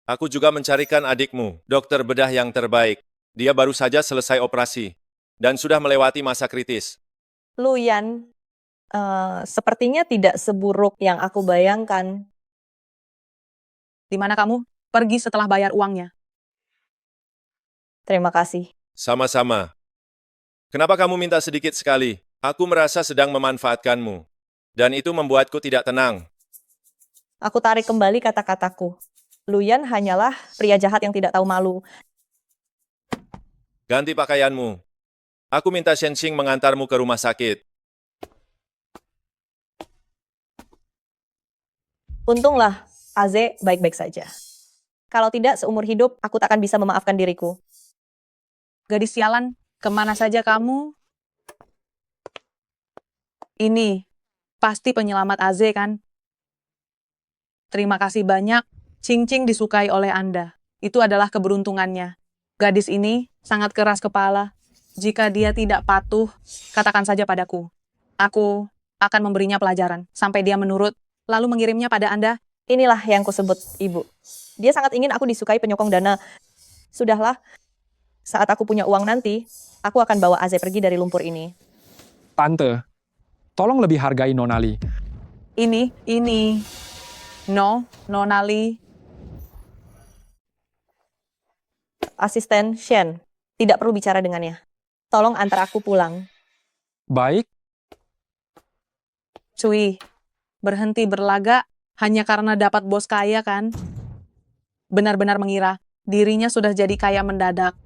Speaker 1: Aku juga mencarikan adikmu, dokter bedah yang terbaik. Dia baru saja selesai operasi dan sudah melewati masa kritis.
Speaker 7: Luyan, Sepertinya tidak seburuk yang aku bayangkan.
Speaker 8: Di mana kamu? Pergi setelah bayar uangnya.
Speaker 7: Terima kasih.
Speaker 1: Sama-sama. Kenapa kamu minta sedikit sekali? Aku merasa sedang memanfaatkanmu. Dan itu membuatku tidak tenang.
Speaker 7: Aku tarik kembali kata-kataku. Luyan hanyalah pria jahat yang tidak tahu malu.
Speaker 1: Ganti pakaianmu. Aku minta Shenxing mengantarmu ke rumah sakit.
Speaker 7: Untunglah, Aze baik-baik saja. Kalau tidak, seumur hidup aku tak akan bisa memaafkan diriku.
Speaker 8: Gadis sialan, kemana saja kamu? Ini, pasti penyelamat Aze kan? Terima kasih banyak, Cing-Cing disukai oleh Anda. Itu adalah keberuntungannya. Gadis ini sangat keras kepala. Jika dia tidak patuh, katakan saja padaku. Aku akan memberinya pelajaran sampai dia menurut, lalu mengirimnya pada Anda.
Speaker 7: Inilah yang kusebut ibu. Dia sangat ingin aku disukai penyokong dana. Sudahlah, saat aku punya uang nanti, aku akan bawa Aze pergi dari lumpur ini.
Speaker 6: Tante, tolong lebih hargai Nonali.
Speaker 8: Ini. Nonali.
Speaker 7: Asisten Shen, tidak perlu bicara dengannya. Tolong antar aku pulang.
Speaker 6: Baik,
Speaker 8: Cui, berhenti berlagak hanya karena dapat bos kaya kan? Benar-benar mengira dirinya sudah jadi kaya mendadak.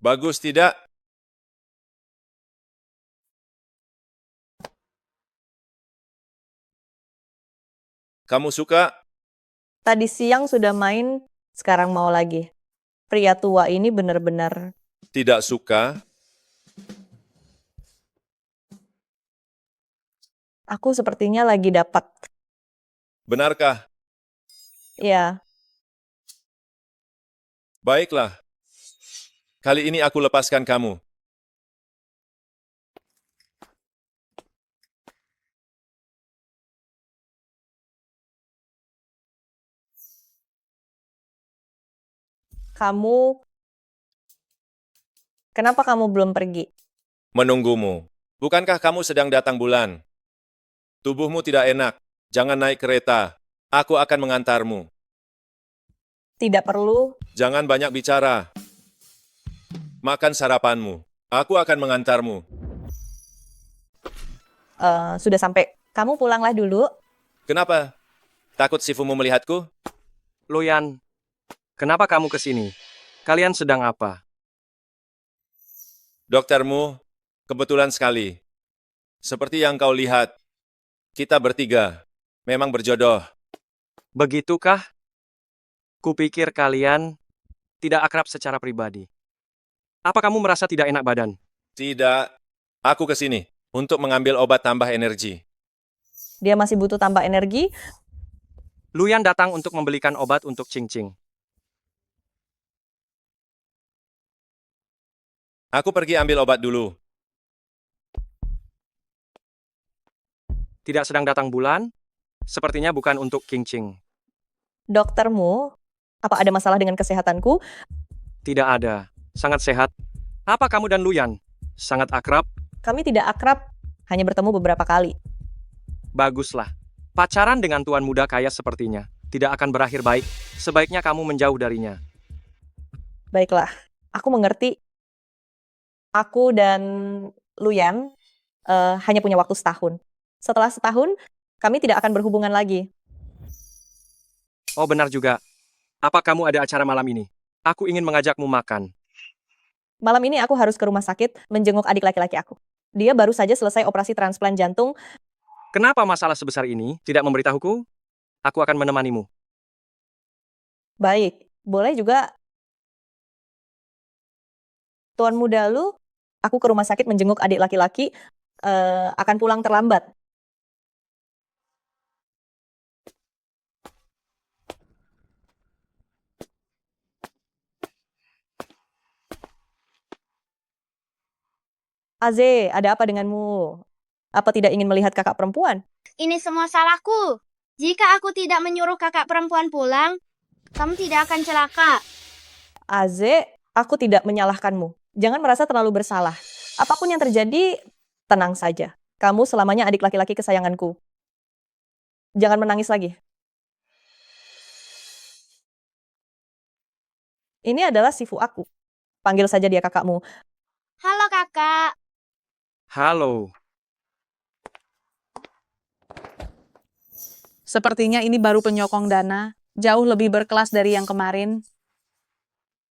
Speaker 1: Bagus tidak? Kamu suka?
Speaker 7: Tadi siang sudah main, sekarang mau lagi. Pria tua ini benar-benar...
Speaker 1: Tidak suka?
Speaker 7: Aku sepertinya lagi dapat.
Speaker 1: Benarkah?
Speaker 7: Ya,
Speaker 1: Baiklah. Kali ini aku lepaskan kamu.
Speaker 7: kamu... Kenapa kamu belum pergi?
Speaker 1: Menunggumu. Bukankah kamu sedang datang bulan? Tubuhmu tidak enak. Jangan naik kereta. Aku akan mengantarmu.
Speaker 7: Tidak perlu.
Speaker 1: Jangan banyak bicara. Makan sarapanmu. Aku akan mengantarmu.
Speaker 7: Sudah sampai. Kamu pulanglah dulu.
Speaker 1: Kenapa? Takut Sifumu melihatku?
Speaker 13: Luyan, kenapa kamu ke sini? Kalian sedang apa?
Speaker 1: Doktermu, kebetulan sekali. Seperti yang kau lihat, kita bertiga memang berjodoh.
Speaker 13: Begitukah? Kupikir kalian tidak akrab secara pribadi. Apa kamu merasa tidak enak badan?
Speaker 1: Tidak. Aku ke sini untuk mengambil obat tambah energi.
Speaker 7: Dia masih butuh tambah energi.
Speaker 13: Luyan datang untuk membelikan obat untuk Cing-Cing.
Speaker 1: Aku pergi ambil obat dulu.
Speaker 13: Tidak sedang datang bulan? Sepertinya bukan untuk Cing-Cing.
Speaker 7: Doktermu, apa ada masalah dengan kesehatanku?
Speaker 13: Tidak ada. Sangat sehat. Apa kamu dan Luyan? Sangat akrab?
Speaker 7: Kami tidak akrab, hanya bertemu beberapa kali.
Speaker 13: Baguslah. Pacaran dengan tuan muda kaya sepertinya tidak akan berakhir baik. Sebaiknya kamu menjauh darinya.
Speaker 7: Baiklah, aku mengerti. Aku dan Luyan hanya punya waktu setahun. Setelah setahun, kami tidak akan berhubungan lagi.
Speaker 13: Oh benar juga. Apa kamu ada acara malam ini? Aku ingin mengajakmu makan.
Speaker 7: Malam ini aku harus ke rumah sakit menjenguk adik laki-laki aku. Dia baru saja selesai operasi transplant jantung.
Speaker 13: Kenapa masalah sebesar ini tidak memberitahuku? Aku akan menemanimu.
Speaker 7: Baik, boleh juga. Tuan muda lu, aku ke rumah sakit menjenguk adik laki-laki, akan pulang terlambat. Aze, ada apa denganmu? Apa tidak ingin melihat kakak perempuan?
Speaker 15: Ini semua salahku. Jika aku tidak menyuruh kakak perempuan pulang, kamu tidak akan celaka.
Speaker 7: Aze, aku tidak menyalahkanmu. Jangan merasa terlalu bersalah. Apapun yang terjadi, tenang saja. Kamu selamanya adik laki-laki kesayanganku. Jangan menangis lagi. Ini adalah Sifu aku. Panggil saja dia kakakmu.
Speaker 15: Halo kakak.
Speaker 13: Halo.
Speaker 8: Sepertinya ini baru penyokong dana, jauh lebih berkelas dari yang kemarin.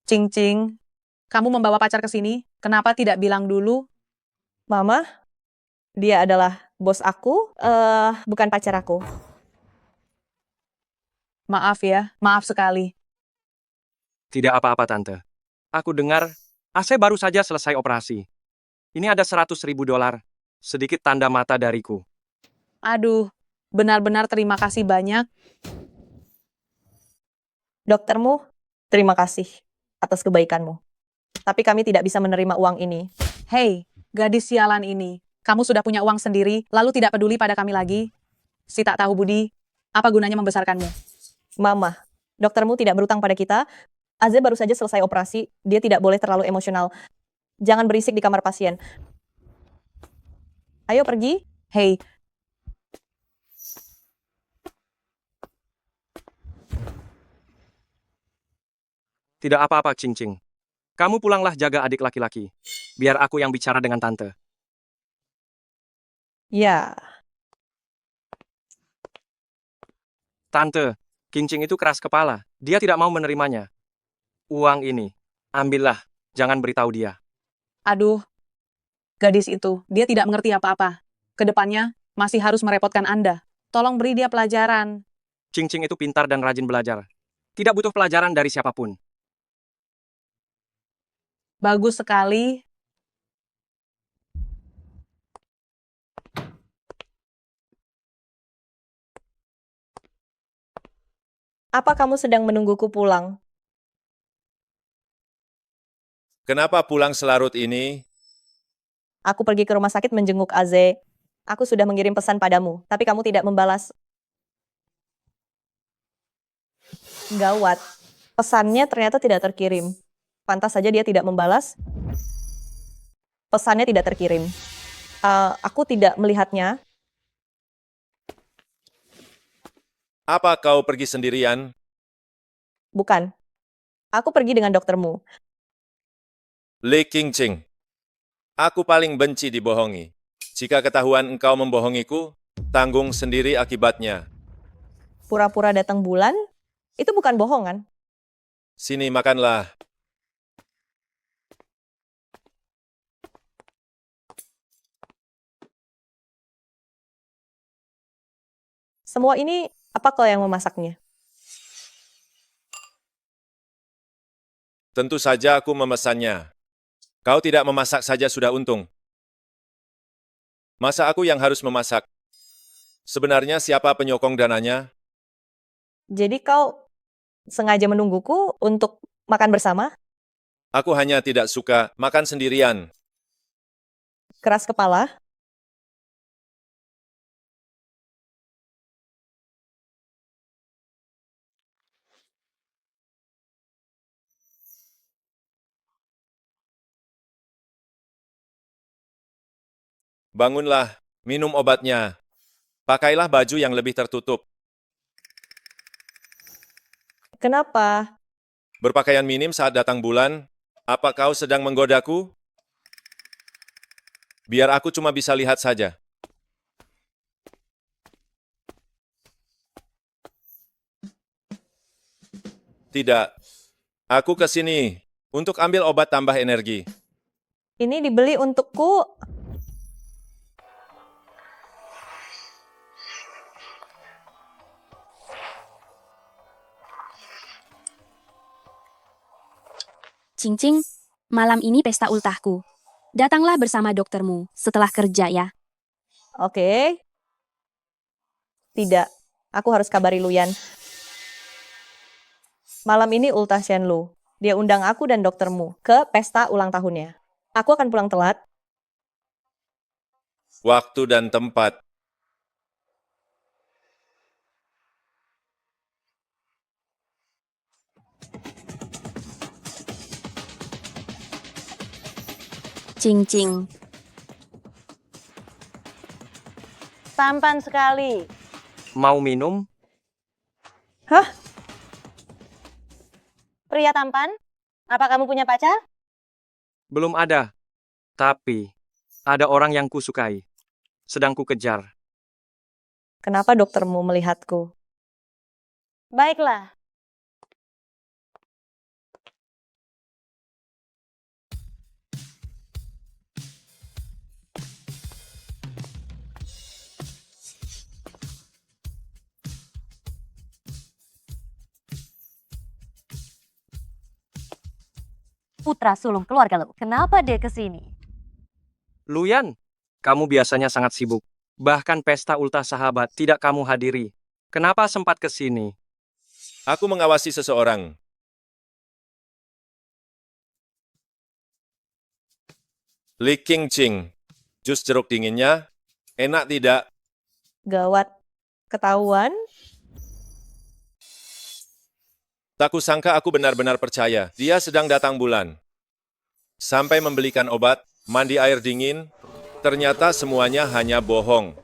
Speaker 8: Cing Cing, kamu membawa pacar ke sini, kenapa tidak bilang dulu?
Speaker 7: Mama, dia adalah bos aku, bukan pacar aku.
Speaker 8: Maaf ya, maaf sekali.
Speaker 13: Tidak apa-apa, Tante. Aku dengar, AC baru saja selesai operasi. Ini ada 100.000 dolar. Sedikit tanda mata dariku.
Speaker 8: Aduh, benar-benar terima kasih banyak.
Speaker 7: Doktermu, terima kasih atas kebaikanmu. Tapi kami tidak bisa menerima uang ini.
Speaker 8: Hei, gadis sialan ini. Kamu sudah punya uang sendiri, lalu tidak peduli pada kami lagi? Si tak tahu budi, apa gunanya membesarkanmu?
Speaker 7: Mama, doktermu tidak berutang pada kita. Aze baru saja selesai operasi, dia tidak boleh terlalu emosional. Jangan berisik di kamar pasien. Ayo pergi.
Speaker 8: Hei,
Speaker 13: Tidak apa-apa, Cing Cing. Kamu pulanglah jaga adik laki-laki. Biar aku yang bicara dengan Tante.
Speaker 7: Ya,
Speaker 13: Tante, King Cing itu keras kepala. Dia tidak mau menerimanya. Uang ini, ambillah. Jangan beritahu dia.
Speaker 8: aduh, gadis itu, dia tidak mengerti apa-apa. Kedepannya, masih harus merepotkan Anda. Tolong beri dia pelajaran.
Speaker 13: Cing Cing itu pintar dan rajin belajar. Tidak butuh pelajaran dari siapapun.
Speaker 8: Bagus sekali.
Speaker 7: apa kamu sedang menungguku pulang?
Speaker 1: Kenapa pulang selarut ini?
Speaker 7: Aku pergi ke rumah sakit menjenguk Aze. Aku sudah mengirim pesan padamu, tapi kamu tidak membalas. Gawat, pesannya ternyata tidak terkirim. Pantas saja dia tidak membalas. Pesannya tidak terkirim. Aku tidak melihatnya.
Speaker 1: Apa kau pergi sendirian?
Speaker 7: Bukan. Aku pergi dengan doktermu.
Speaker 1: Li Qingqing, aku paling benci dibohongi. Jika ketahuan engkau membohongiku, tanggung sendiri akibatnya.
Speaker 7: Pura-pura datang bulan, itu bukan bohongan.
Speaker 1: Sini makanlah.
Speaker 7: Semua ini, apa kau yang memasaknya?
Speaker 1: Tentu saja aku memesannya. Kau tidak memasak saja sudah untung. Masa aku yang harus memasak? Sebenarnya siapa penyokong dananya?
Speaker 7: Jadi kau sengaja menungguku untuk makan bersama?
Speaker 1: Aku hanya tidak suka makan sendirian.
Speaker 7: Keras kepala?
Speaker 1: Bangunlah, minum obatnya. Pakailah baju yang lebih tertutup.
Speaker 7: Kenapa?
Speaker 1: Berpakaian minim saat datang bulan. Apa kau sedang menggodaku? Biar aku cuma bisa lihat saja. Tidak. Aku ke sini untuk ambil obat tambah energi.
Speaker 7: Ini dibeli untukku.
Speaker 9: Cing-cing, malam ini pesta ultahku. Datanglah bersama doktermu setelah kerja ya.
Speaker 7: Oke. Tidak, aku harus kabari Luyan. Malam ini ultah Shenlu. Dia undang aku dan doktermu ke pesta ulang tahunnya. Aku akan pulang telat.
Speaker 1: Waktu dan tempat.
Speaker 9: Cing-cing.
Speaker 8: Tampan sekali.
Speaker 13: Mau minum?
Speaker 8: Hah? Pria tampan? Apa kamu punya pacar?
Speaker 13: Belum ada. Tapi, ada orang yang kusukai. Sedang ku kejar.
Speaker 7: Kenapa doktermu melihatku?
Speaker 8: Baiklah.
Speaker 17: Putra sulung keluarga Lu. Kenapa dia ke sini?
Speaker 13: Luyan, kamu biasanya sangat sibuk. Bahkan pesta ultah sahabat tidak kamu hadiri. Kenapa sempat ke sini?
Speaker 1: Aku mengawasi seseorang. Li Qingqing. Jus jeruk dinginnya, enak tidak?
Speaker 7: Gawat. Ketahuan?
Speaker 1: Tak kusangka aku benar-benar percaya. Dia sedang datang bulan. Sampai membelikan obat, mandi air dingin, ternyata semuanya hanya bohong.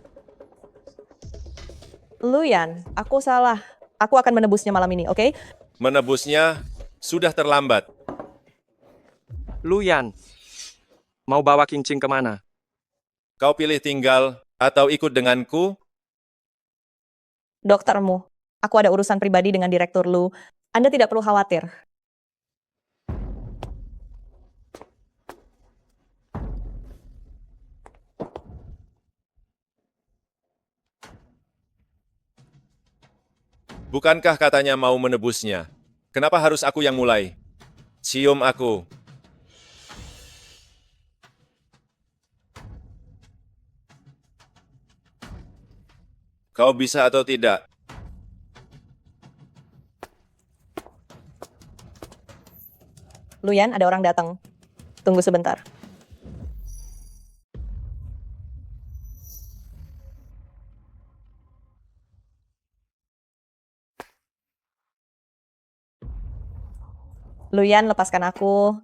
Speaker 7: Luyan, aku salah. Aku akan menebusnya malam ini, oke?
Speaker 1: Menebusnya sudah terlambat.
Speaker 13: Luyan, mau bawa Qingqing kemana?
Speaker 1: Kau pilih tinggal atau ikut denganku?
Speaker 7: Doktermu. Aku ada urusan pribadi dengan direktur Lu. Anda tidak perlu khawatir.
Speaker 1: Bukankah katanya mau menebusnya? Kenapa harus aku yang mulai? Cium aku. Kau bisa atau tidak?
Speaker 7: Luyan, ada orang datang. Tunggu sebentar. Luyan, lepaskan aku.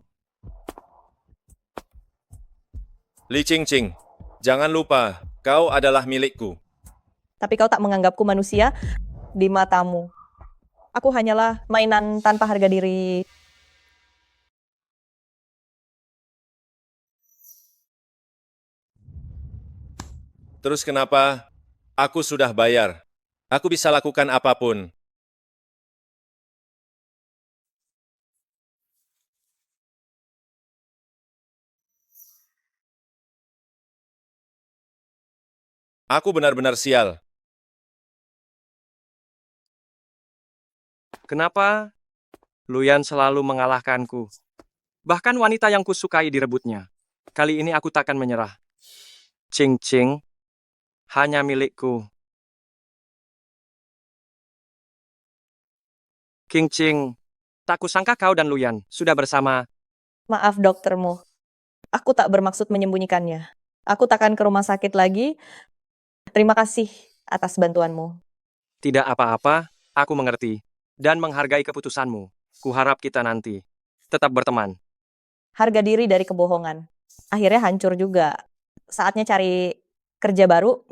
Speaker 1: Li Qingqing, jangan lupa, kau adalah milikku.
Speaker 7: Tapi kau tak menganggapku manusia di matamu. Aku hanyalah mainan tanpa harga diri.
Speaker 1: Terus kenapa? Aku sudah bayar. Aku bisa lakukan apapun. Aku benar-benar sial.
Speaker 13: Kenapa Luyan selalu mengalahkanku? Bahkan wanita yang kusukai direbutnya. Kali ini aku takkan menyerah. Qingqing hanya milikku. Qingqing, tak kusangka kau dan Luyan sudah bersama.
Speaker 7: Maaf doktermu. Aku tak bermaksud menyembunyikannya. Aku takkan ke rumah sakit lagi. Terima kasih atas bantuanmu.
Speaker 13: Tidak apa-apa, aku mengerti. Dan menghargai keputusanmu. Kuharap kita nanti tetap berteman.
Speaker 7: Harga diri dari kebohongan. Akhirnya hancur juga. Saatnya cari kerja baru.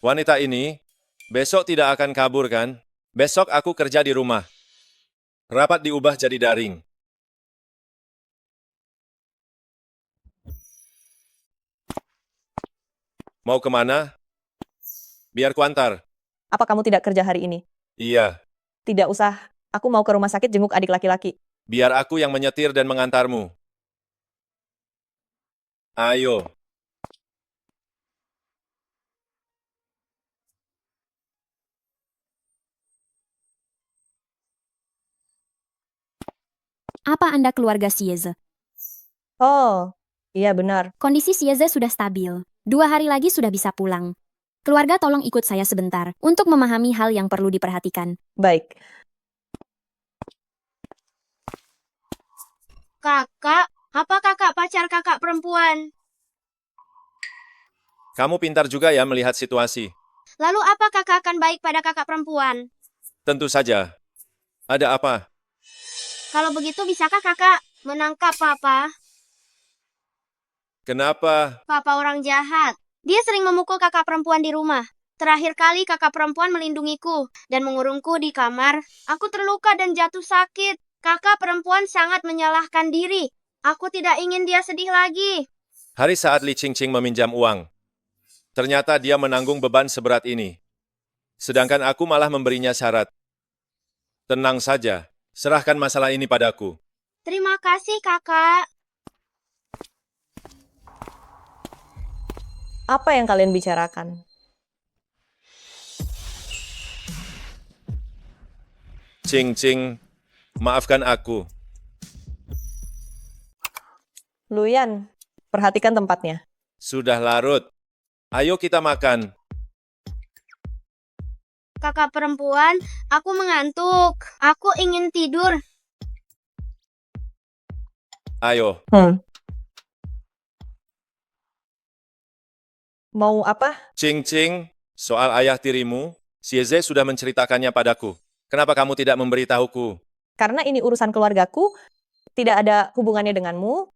Speaker 1: Wanita ini besok tidak akan kabur kan? Besok aku kerja di rumah. Rapat diubah jadi daring. Mau kemana? Biar kuantar.
Speaker 7: Apa kamu tidak kerja hari ini?
Speaker 1: Iya,
Speaker 7: Tidak usah. Aku mau ke rumah sakit jenguk adik laki-laki.
Speaker 1: biar aku yang menyetir dan mengantarmu. Ayo.
Speaker 9: Apa Anda keluarga Sieze?
Speaker 7: Oh, iya benar.
Speaker 9: Kondisi Sieze sudah stabil. 2 hari lagi sudah bisa pulang. Keluarga tolong ikut saya sebentar untuk memahami hal yang perlu diperhatikan.
Speaker 7: Baik.
Speaker 15: Kakak, apa kakak pacar kakak perempuan?
Speaker 1: Kamu pintar juga ya melihat situasi.
Speaker 15: Lalu apa kakak akan baik pada kakak perempuan?
Speaker 1: Tentu saja. Ada apa?
Speaker 15: Kalau begitu bisakah kakak menangkap papa?
Speaker 1: Kenapa?
Speaker 15: Papa orang jahat. Dia sering memukul kakak perempuan di rumah. Terakhir kali kakak perempuan melindungiku dan mengurungku di kamar. Aku terluka dan jatuh sakit. Kakak perempuan sangat menyalahkan diri. Aku tidak ingin dia sedih lagi.
Speaker 1: Hari saat Li Qingqing meminjam uang, ternyata dia menanggung beban seberat ini. Sedangkan aku malah memberinya syarat. Tenang saja, serahkan masalah ini padaku.
Speaker 15: Terima kasih kakak.
Speaker 7: Apa yang kalian bicarakan?
Speaker 1: Qingqing, maafkan aku.
Speaker 7: Luyan, perhatikan tempatnya.
Speaker 1: Sudah larut. Ayo kita makan.
Speaker 15: Kakak perempuan, aku mengantuk. Aku ingin tidur.
Speaker 1: Ayo.
Speaker 7: Mau apa?
Speaker 1: Qingqing, soal ayah tirimu, Xieze sudah menceritakannya padaku. Kenapa kamu tidak memberitahuku?
Speaker 7: Karena ini urusan keluargaku, tidak ada hubungannya denganmu.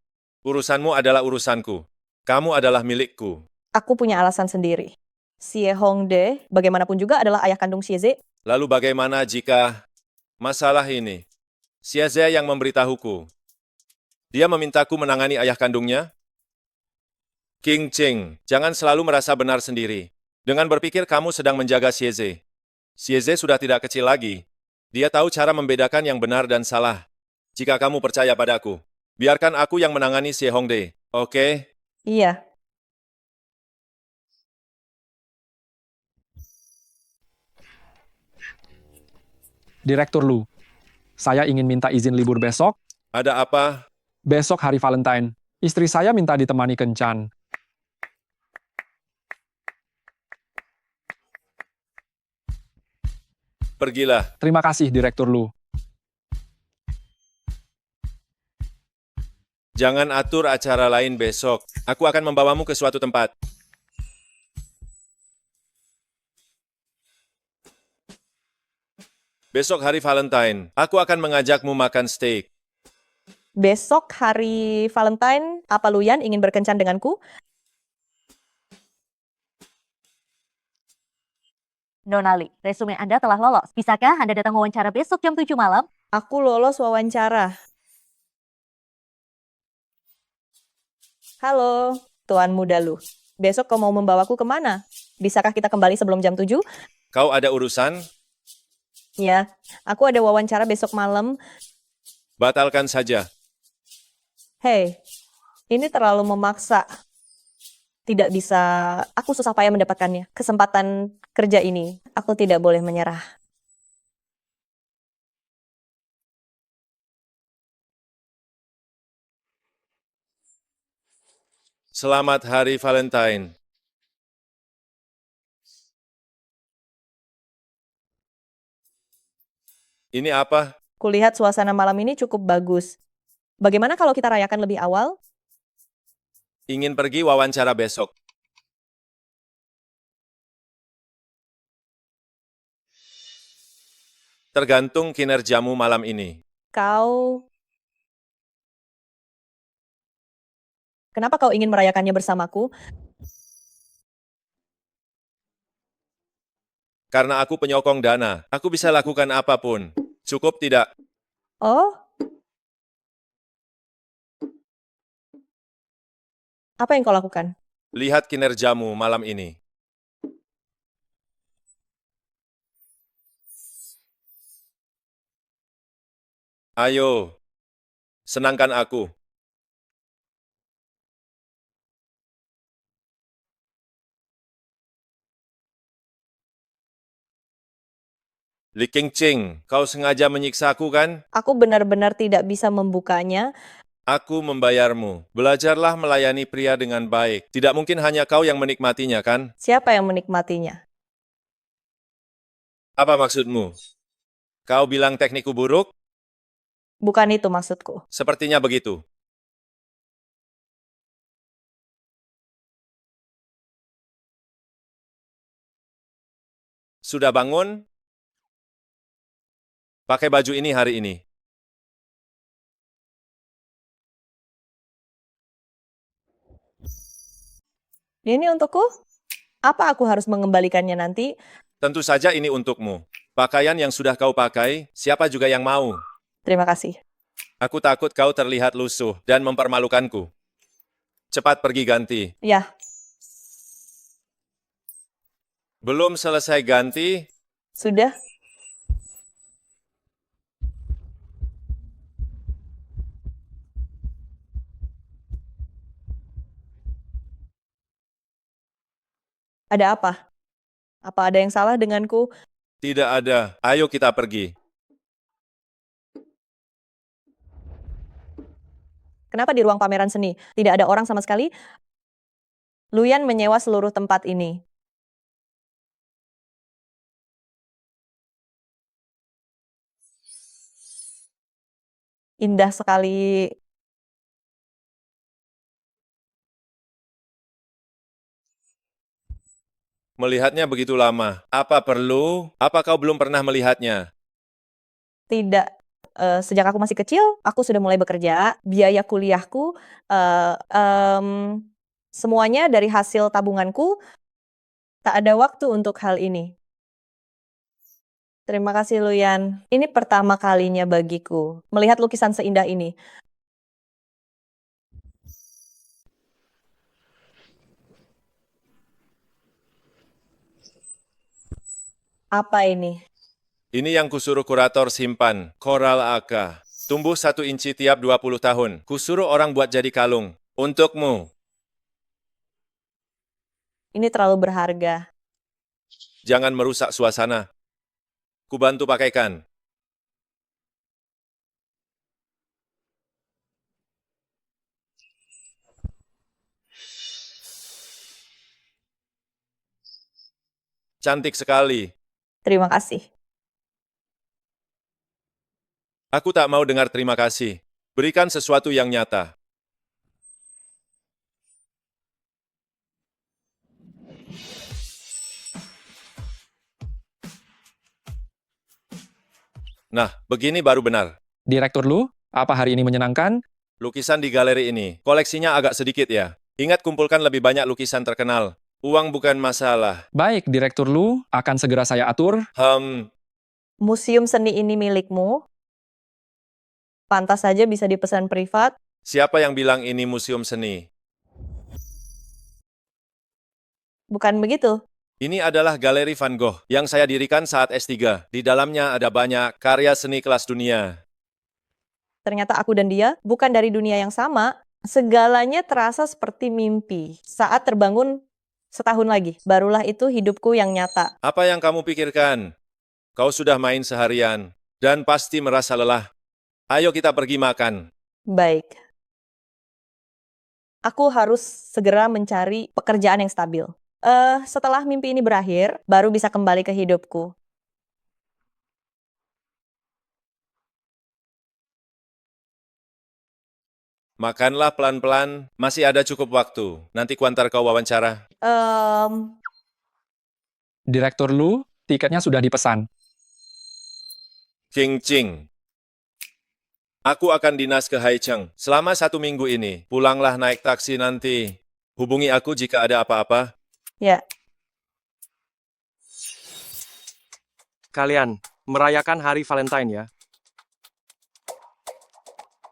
Speaker 1: Urusanmu adalah urusanku. Kamu adalah milikku.
Speaker 7: Aku punya alasan sendiri. Xie Hongde, bagaimanapun juga adalah ayah kandung Xieze.
Speaker 1: Lalu bagaimana jika masalah ini Xieze yang memberitahuku? Dia memintaku menangani ayah kandungnya? Qingqing, jangan selalu merasa benar sendiri. Dengan berpikir kamu sedang menjaga Xieze. Xieze sudah tidak kecil lagi. Dia tahu cara membedakan yang benar dan salah. Jika kamu percaya padaku, biarkan aku yang menangani Xie Hongde, oke?
Speaker 7: Iya.
Speaker 6: Direktur Lu, saya ingin minta izin libur besok.
Speaker 1: Ada apa?
Speaker 6: Besok hari Valentine. Istri saya minta ditemani kencan.
Speaker 1: Pergilah.
Speaker 6: Terima kasih, Direktur Lu.
Speaker 1: Jangan atur acara lain besok. Aku akan membawamu ke suatu tempat. Besok hari Valentine, aku akan mengajakmu makan steak.
Speaker 7: Besok hari Valentine, apa Luyan ingin berkencan denganku?
Speaker 17: Nonali, resume Anda telah lolos. Bisakah Anda datang wawancara besok jam 7 malam?
Speaker 7: Aku lolos wawancara. Halo, Tuan Muda Lu. Besok kau mau membawaku kemana? Bisakah kita kembali sebelum jam 7?
Speaker 1: Kau ada urusan?
Speaker 7: Ya, aku ada wawancara besok malam.
Speaker 1: Batalkan saja.
Speaker 7: Hei, ini terlalu memaksa. Tidak bisa, aku susah payah mendapatkannya. Kesempatan kerja ini, aku tidak boleh menyerah.
Speaker 1: Selamat Hari Valentine. Ini apa?
Speaker 7: Kulihat suasana malam ini cukup bagus. Bagaimana kalau kita rayakan lebih awal?
Speaker 1: Ingin pergi wawancara besok. Tergantung kinerjamu malam ini.
Speaker 7: Kenapa kau ingin merayakannya bersamaku?
Speaker 1: Karena aku penyokong dana, aku bisa lakukan apapun. Cukup tidak?
Speaker 7: Oh? Apa yang kau lakukan?
Speaker 1: Lihat kinerjamu malam ini. Ayo, senangkan aku. Li Qingqing, kau sengaja menyiksaku kan?
Speaker 7: Aku benar-benar tidak bisa membukanya.
Speaker 1: Aku membayarmu. Belajarlah melayani pria dengan baik. Tidak mungkin hanya kau yang menikmatinya, kan?
Speaker 7: Siapa yang menikmatinya?
Speaker 1: Apa maksudmu? Kau bilang teknikku buruk?
Speaker 7: Bukan itu maksudku.
Speaker 1: Sepertinya begitu. Sudah bangun? Pakai baju ini hari ini.
Speaker 7: Ini untukku? Apa aku harus mengembalikannya nanti?
Speaker 1: Tentu saja ini untukmu. Pakaian yang sudah kau pakai, siapa juga yang mau?
Speaker 7: Terima kasih.
Speaker 1: Aku takut kau terlihat lusuh dan mempermalukanku. Cepat pergi ganti.
Speaker 7: Ya,
Speaker 1: Belum selesai ganti,
Speaker 7: sudah. Ada apa? Apa ada yang salah denganku?
Speaker 1: tidak ada. Ayo kita pergi.
Speaker 7: Kenapa di ruang pameran seni tidak ada orang sama sekali? Luyan menyewa seluruh tempat ini. Indah sekali.
Speaker 1: Melihatnya begitu lama. Apa perlu? Apa kau belum pernah melihatnya?
Speaker 7: Tidak. Sejak aku masih kecil, aku sudah mulai bekerja. Biaya kuliahku, semuanya dari hasil tabunganku. Tak ada waktu untuk hal ini. Terima kasih, Luyan. Ini pertama kalinya bagiku melihat lukisan seindah ini. Apa ini?
Speaker 1: Ini yang kusuruh kurator simpan. Koral Aka. Tumbuh 1 inci tiap 20 tahun. Kusuruh orang buat jadi kalung. Untukmu.
Speaker 7: Ini terlalu berharga.
Speaker 1: Jangan merusak suasana. Kubantu pakaikan. Cantik sekali.
Speaker 7: Terima kasih.
Speaker 1: Aku tak mau dengar terima kasih. Berikan sesuatu yang nyata. Nah, begini baru benar.
Speaker 6: Direktur Lu, apa hari ini menyenangkan?
Speaker 1: Lukisan di galeri ini, koleksinya agak sedikit ya. Ingat kumpulkan lebih banyak lukisan terkenal. Uang bukan masalah.
Speaker 6: Baik, Direktur Lu, akan segera saya atur.
Speaker 7: Museum seni ini milikmu. Pantas saja bisa dipesan privat.
Speaker 1: Siapa yang bilang ini museum seni?
Speaker 7: Bukan begitu.
Speaker 1: Ini adalah Galeri Van Gogh yang saya dirikan saat S3. Di dalamnya ada banyak karya seni kelas dunia.
Speaker 7: Ternyata aku dan dia bukan dari dunia yang sama. Segalanya terasa seperti mimpi. Saat terbangun setahun lagi, barulah itu hidupku yang nyata.
Speaker 1: Apa yang kamu pikirkan? Kau sudah main seharian dan pasti merasa lelah. Ayo kita pergi makan.
Speaker 7: Baik. Aku harus segera mencari pekerjaan yang stabil. Setelah mimpi ini berakhir, baru bisa kembali ke hidupku.
Speaker 1: Makanlah pelan-pelan, masih ada cukup waktu. Nanti kuantar kau wawancara.
Speaker 6: Direktur Lu, tiketnya sudah dipesan.
Speaker 1: King Ching. Aku akan dinas ke Haicheng selama 1 minggu ini. Pulanglah naik taksi nanti. Hubungi aku jika ada apa-apa.
Speaker 7: Ya.
Speaker 13: Kalian merayakan hari Valentine ya.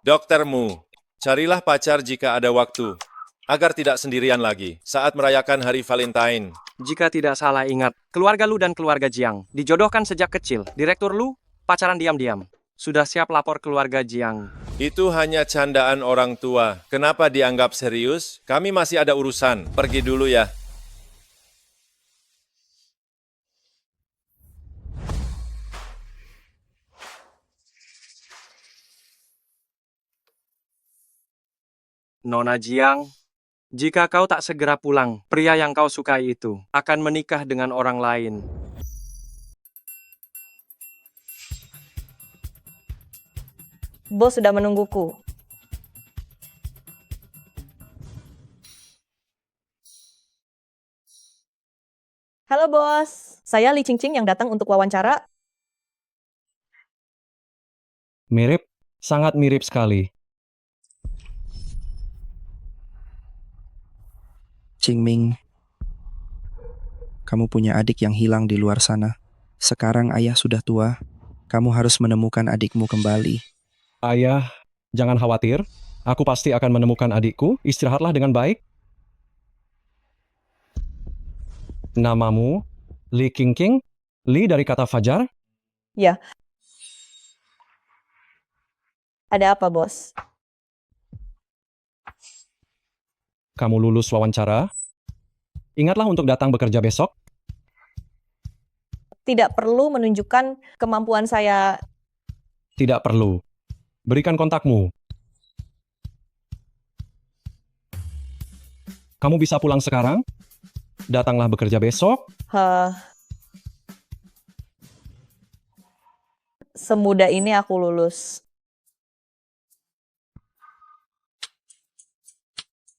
Speaker 1: Dokter Mu, carilah pacar jika ada waktu, agar tidak sendirian lagi saat merayakan hari Valentine.
Speaker 13: Jika tidak salah ingat, keluarga Lu dan keluarga Jiang dijodohkan sejak kecil. Direktur Lu pacaran diam-diam. Sudah siap lapor keluarga Jiang.
Speaker 1: Itu hanya candaan orang tua. Kenapa dianggap serius? Kami masih ada urusan. Pergi dulu ya.
Speaker 13: Nona Jiang, jika kau tak segera pulang, pria yang kau sukai itu akan menikah dengan orang lain.
Speaker 7: Bos sudah menungguku. Halo bos, saya Li Qingqing yang datang untuk wawancara.
Speaker 5: Mirip, sangat mirip sekali.
Speaker 12: Qingming, kamu punya adik yang hilang di luar sana. Sekarang ayah sudah tua. Kamu harus menemukan adikmu kembali.
Speaker 5: Ayah, jangan khawatir. Aku pasti akan menemukan adikku. Istirahatlah dengan baik. Namamu Li Qingqing? Li dari kata fajar?
Speaker 7: Ya. Ada apa bos?
Speaker 5: Kamu lulus wawancara? Ingatlah untuk datang bekerja besok.
Speaker 7: Tidak perlu menunjukkan kemampuan saya.
Speaker 5: Tidak perlu. Berikan kontakmu. Kamu bisa pulang sekarang? Datanglah bekerja besok.
Speaker 7: Semudah ini aku lulus.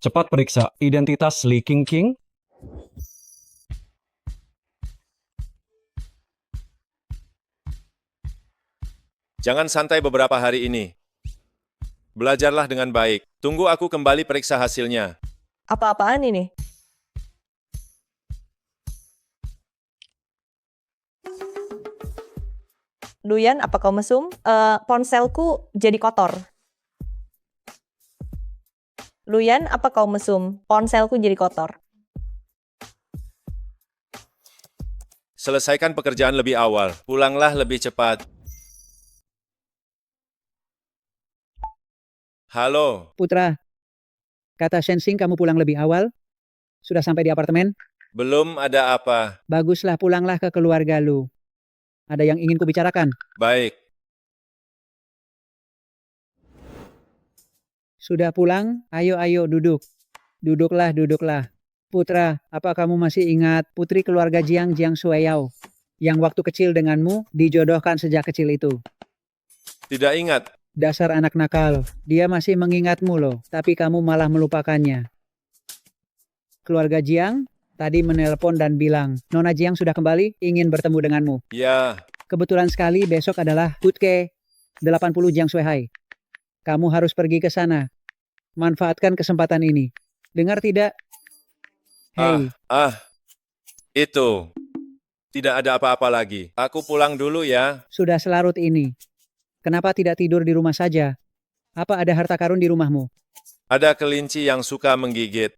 Speaker 5: Cepat periksa identitas Li Qingqing.
Speaker 1: Jangan santai beberapa hari ini. Belajarlah dengan baik. Tunggu aku kembali periksa hasilnya.
Speaker 7: Apa-apaan ini? Luyan, apa kau mesum? Ponselku jadi kotor. Luyan, apa kau mesum? Ponselku jadi kotor.
Speaker 1: Selesaikan pekerjaan lebih awal. Pulanglah lebih cepat. Halo,
Speaker 11: Putra, kata Shensing kamu pulang lebih awal? Sudah sampai di apartemen?
Speaker 1: belum ada apa.
Speaker 11: Baguslah, pulanglah ke keluarga lu. Ada yang ingin kubicarakan?
Speaker 1: Baik.
Speaker 11: Sudah pulang? Ayo duduk. Duduklah. Putra, apa kamu masih ingat putri keluarga Jiang Shueyao yang waktu kecil denganmu dijodohkan sejak kecil itu?
Speaker 1: Tidak ingat.
Speaker 11: Dasar anak nakal, dia masih mengingatmu loh, tapi kamu malah melupakannya. Keluarga Jiang tadi menelpon dan bilang, Nona Jiang sudah kembali, ingin bertemu denganmu.
Speaker 1: Ya,
Speaker 11: Kebetulan sekali besok adalah HUT ke-80 Jiang Shuihai. Kamu harus pergi ke sana. Manfaatkan kesempatan ini. Dengar tidak? Hei,
Speaker 1: itu. Tidak ada apa-apa lagi. Aku pulang dulu ya.
Speaker 11: sudah selarut ini. Kenapa tidak tidur di rumah saja? Apa ada harta karun di rumahmu?
Speaker 1: Ada kelinci yang suka menggigit.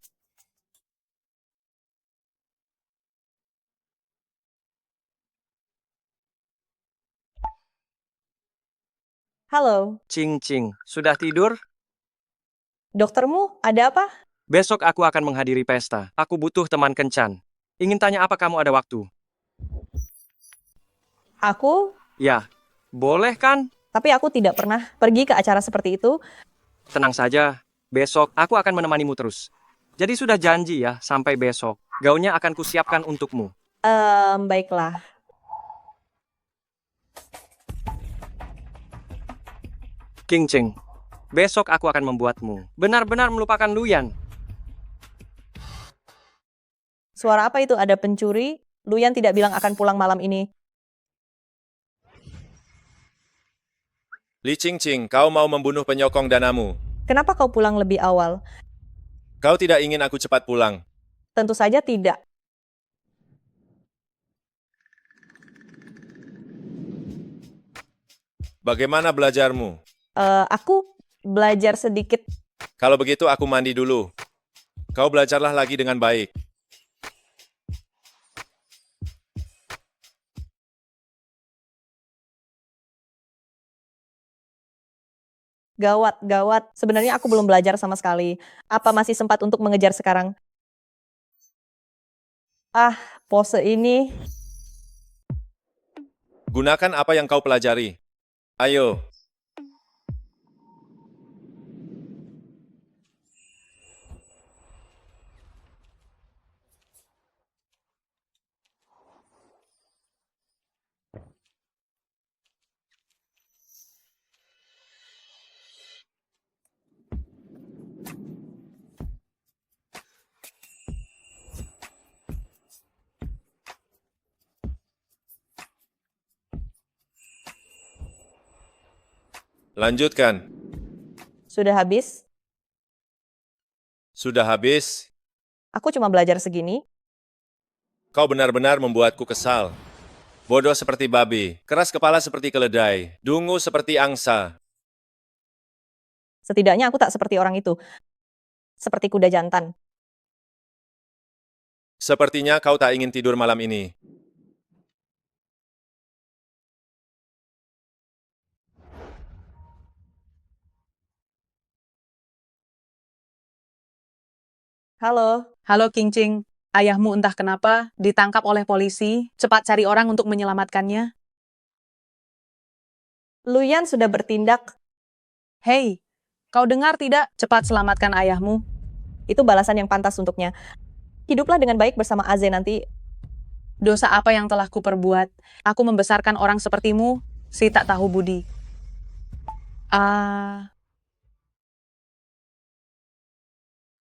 Speaker 7: Halo,
Speaker 13: Qingqing, sudah tidur?
Speaker 7: doktermu ada apa?
Speaker 13: Besok aku akan menghadiri pesta. Aku butuh teman kencan. Ingin tanya apa kamu ada waktu?
Speaker 7: Aku,
Speaker 13: Ya, boleh kan?
Speaker 7: tapi aku tidak pernah pergi ke acara seperti itu.
Speaker 13: Tenang saja, besok aku akan menemanimu terus. Jadi sudah janji ya, sampai besok. Gaunnya akan kusiapkan untukmu.
Speaker 7: Baiklah.
Speaker 13: Qingqing, besok aku akan membuatmu benar-benar melupakan Luyan.
Speaker 7: Suara apa itu? Ada pencuri? Luyan tidak bilang akan pulang malam ini.
Speaker 1: Li Qingqing, kau mau membunuh penyokong danamu.
Speaker 7: Kenapa kau pulang lebih awal?
Speaker 1: Kau tidak ingin aku cepat pulang.
Speaker 7: Tentu saja tidak.
Speaker 1: Bagaimana belajarmu?
Speaker 7: Aku belajar sedikit.
Speaker 1: Kalau begitu aku mandi dulu. Kau belajarlah lagi dengan baik.
Speaker 7: Gawat. Sebenarnya aku belum belajar sama sekali. Apa masih sempat untuk mengejar sekarang? Pose ini.
Speaker 1: Gunakan apa yang kau pelajari. Ayo. Lanjutkan.
Speaker 7: Sudah habis?
Speaker 1: Sudah habis?
Speaker 7: Aku cuma belajar segini.
Speaker 1: Kau benar-benar membuatku kesal. Bodoh seperti babi, keras kepala seperti keledai, dungu seperti angsa.
Speaker 7: Setidaknya aku tak seperti orang itu. Seperti kuda jantan.
Speaker 1: Sepertinya kau tak ingin tidur malam ini.
Speaker 7: Halo.
Speaker 8: Halo King Ching. Ayahmu entah kenapa ditangkap oleh polisi. Cepat cari orang untuk menyelamatkannya.
Speaker 7: Luyan sudah bertindak.
Speaker 8: Hei, kau dengar tidak? Cepat selamatkan ayahmu.
Speaker 7: Itu balasan yang pantas untuknya. Hiduplah dengan baik bersama Aze nanti.
Speaker 8: Dosa apa yang telah kuperbuat? Aku membesarkan orang sepertimu, si tak tahu budi.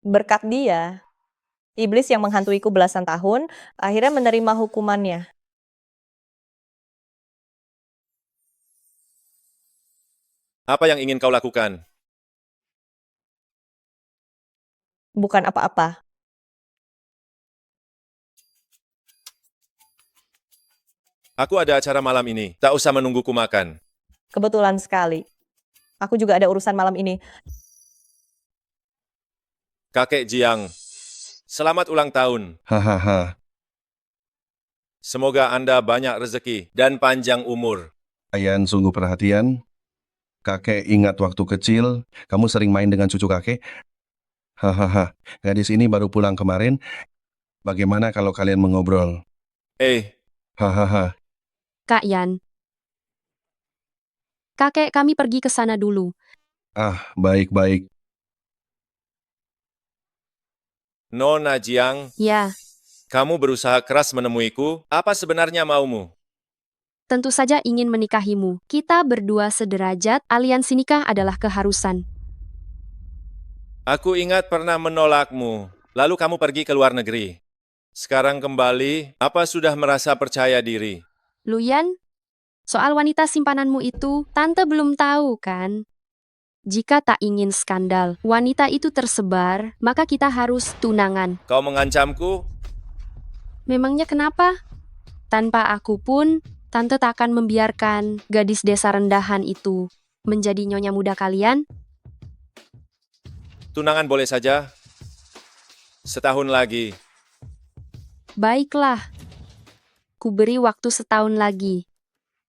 Speaker 7: Berkat dia, iblis yang menghantuiku belasan tahun, akhirnya menerima hukumannya.
Speaker 1: Apa yang ingin kau lakukan?
Speaker 7: Bukan apa-apa.
Speaker 1: Aku ada acara malam ini, tak usah menungguku makan.
Speaker 7: Kebetulan sekali. Aku juga ada urusan malam ini.
Speaker 1: Kakek Jiang, selamat ulang tahun.
Speaker 18: Hahaha.
Speaker 1: Semoga Anda banyak rezeki dan panjang umur.
Speaker 18: Ayan sungguh perhatian. Kakek ingat waktu kecil, kamu sering main dengan cucu kakek. Hahaha, gadis ini baru pulang kemarin. Bagaimana kalau kalian mengobrol? Hahaha.
Speaker 9: Kak Yan. Kakek kami pergi ke sana dulu.
Speaker 18: Baik-baik.
Speaker 1: Nona Jiang,
Speaker 9: Ya,
Speaker 1: kamu berusaha keras menemuiku. Apa sebenarnya maumu?
Speaker 9: tentu saja ingin menikahimu. Kita berdua sederajat, aliansi nikah adalah keharusan.
Speaker 1: Aku ingat pernah menolakmu. Lalu kamu pergi ke luar negeri. Sekarang kembali, apa sudah merasa percaya diri?
Speaker 9: Luyan, soal wanita simpananmu itu, tante belum tahu kan? Jika tak ingin skandal, wanita itu tersebar, maka kita harus tunangan.
Speaker 1: Kau mengancamku?
Speaker 9: Memangnya kenapa? Tanpa aku pun, tante tak akan membiarkan gadis desa rendahan itu menjadi nyonya muda kalian.
Speaker 1: Tunangan boleh saja. Setahun lagi.
Speaker 9: Baiklah, ku beri waktu setahun lagi.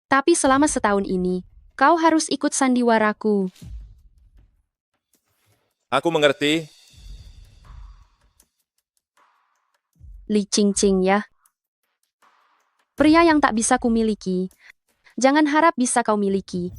Speaker 9: Tapi selama setahun ini, kau harus ikut sandiwaraku.
Speaker 1: Aku mengerti.
Speaker 9: Li Ching Ching ya. Pria yang tak bisa kumiliki, jangan harap bisa kau miliki.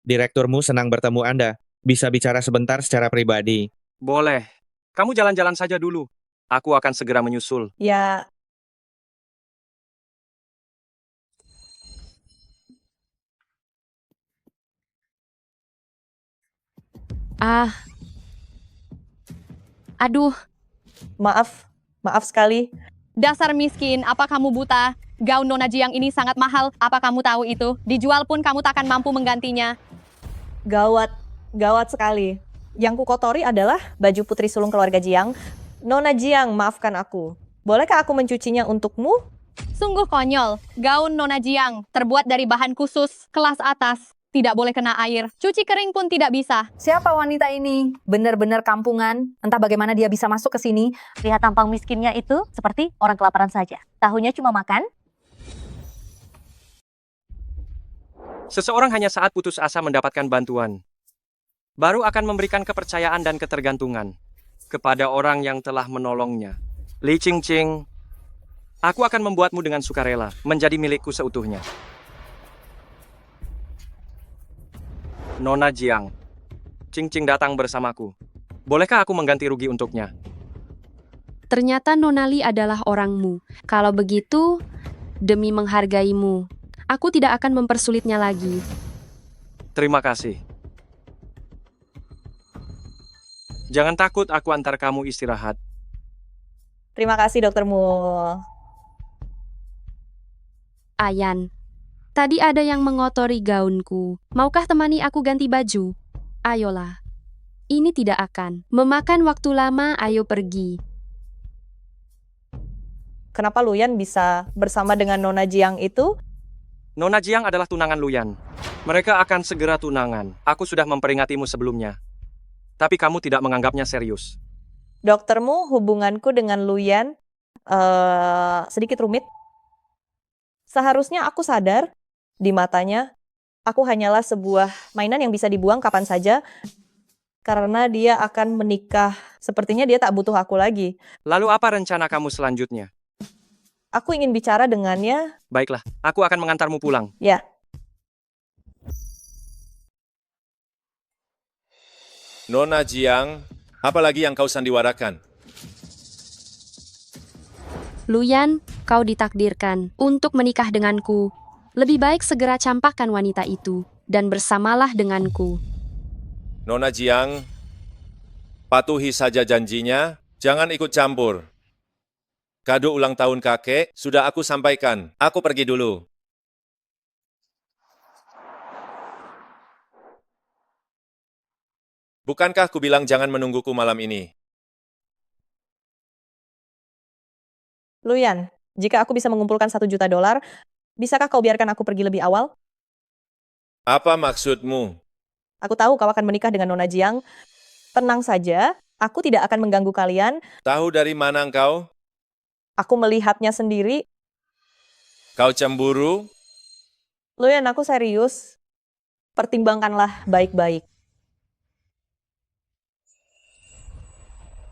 Speaker 19: Direkturmu senang bertemu Anda. Bisa bicara sebentar secara pribadi.
Speaker 13: Boleh. Kamu jalan-jalan saja dulu. Aku akan segera menyusul.
Speaker 7: Ya,
Speaker 9: Aduh.
Speaker 7: Maaf sekali.
Speaker 20: Dasar miskin, apa kamu buta? Gaun Nona Jiang ini sangat mahal, apa kamu tahu itu? Dijual pun kamu tak akan mampu menggantinya.
Speaker 7: Gawat sekali. Yang ku kotori adalah baju putri sulung keluarga Jiang. Nona Jiang, maafkan aku. Bolehkah aku mencucinya untukmu?
Speaker 20: Sungguh konyol. Gaun Nona Jiang terbuat dari bahan khusus, kelas atas. Tidak boleh kena air. Cuci kering pun tidak bisa.
Speaker 21: Siapa wanita ini? Benar-benar kampungan. Entah bagaimana dia bisa masuk ke sini.
Speaker 17: Lihat tampang miskinnya itu seperti orang kelaparan saja. Tahunya cuma makan.
Speaker 13: Seseorang hanya saat putus asa mendapatkan bantuan, baru akan memberikan kepercayaan dan ketergantungan kepada orang yang telah menolongnya. Li Ching Ching, aku akan membuatmu dengan sukarela menjadi milikku seutuhnya. Nona Jiang, Ching Ching datang bersamaku. Bolehkah aku mengganti rugi untuknya?
Speaker 9: Ternyata Nonali adalah orangmu. Kalau begitu, demi menghargaimu, aku tidak akan mempersulitnya lagi.
Speaker 13: Terima kasih. Jangan takut, aku antar kamu istirahat.
Speaker 7: Terima kasih, Dokter Mu.
Speaker 9: Ayan, tadi ada yang mengotori gaunku. Maukah temani aku ganti baju? Ayolah. Ini tidak akan memakan waktu lama, ayo pergi.
Speaker 7: Kenapa Luyan bisa bersama dengan Nona Jiang itu?
Speaker 13: Nona Jiang adalah tunangan Luyan. Mereka akan segera tunangan. Aku sudah memperingatimu sebelumnya. Tapi kamu tidak menganggapnya serius.
Speaker 7: Doktermu, hubunganku dengan Luyan sedikit rumit. Seharusnya aku sadar di matanya, aku hanyalah sebuah mainan yang bisa dibuang kapan saja. Karena dia akan menikah. Sepertinya dia tak butuh aku lagi.
Speaker 13: Lalu apa rencana kamu selanjutnya?
Speaker 7: Aku ingin bicara dengannya.
Speaker 13: Baiklah, aku akan mengantarmu pulang.
Speaker 7: Ya.
Speaker 1: Nona Jiang, apa lagi yang kau sandiwarakan?
Speaker 9: Luyan, kau ditakdirkan untuk menikah denganku. Lebih baik segera campakkan wanita itu dan bersamalah denganku.
Speaker 1: Nona Jiang, patuhi saja janjinya, jangan ikut campur. Kado ulang tahun kakek sudah aku sampaikan, aku pergi dulu. Bukankah ku bilang jangan menungguku malam ini?
Speaker 7: Luyan, jika aku bisa mengumpulkan $1 juta, bisakah kau biarkan aku pergi lebih awal?
Speaker 1: Apa maksudmu?
Speaker 7: Aku tahu kau akan menikah dengan Nona Jiang. Tenang saja, aku tidak akan mengganggu kalian.
Speaker 1: Tahu dari mana engkau?
Speaker 7: Aku melihatnya sendiri.
Speaker 1: Kau cemburu?
Speaker 7: Luyan, aku serius. Pertimbangkanlah baik-baik.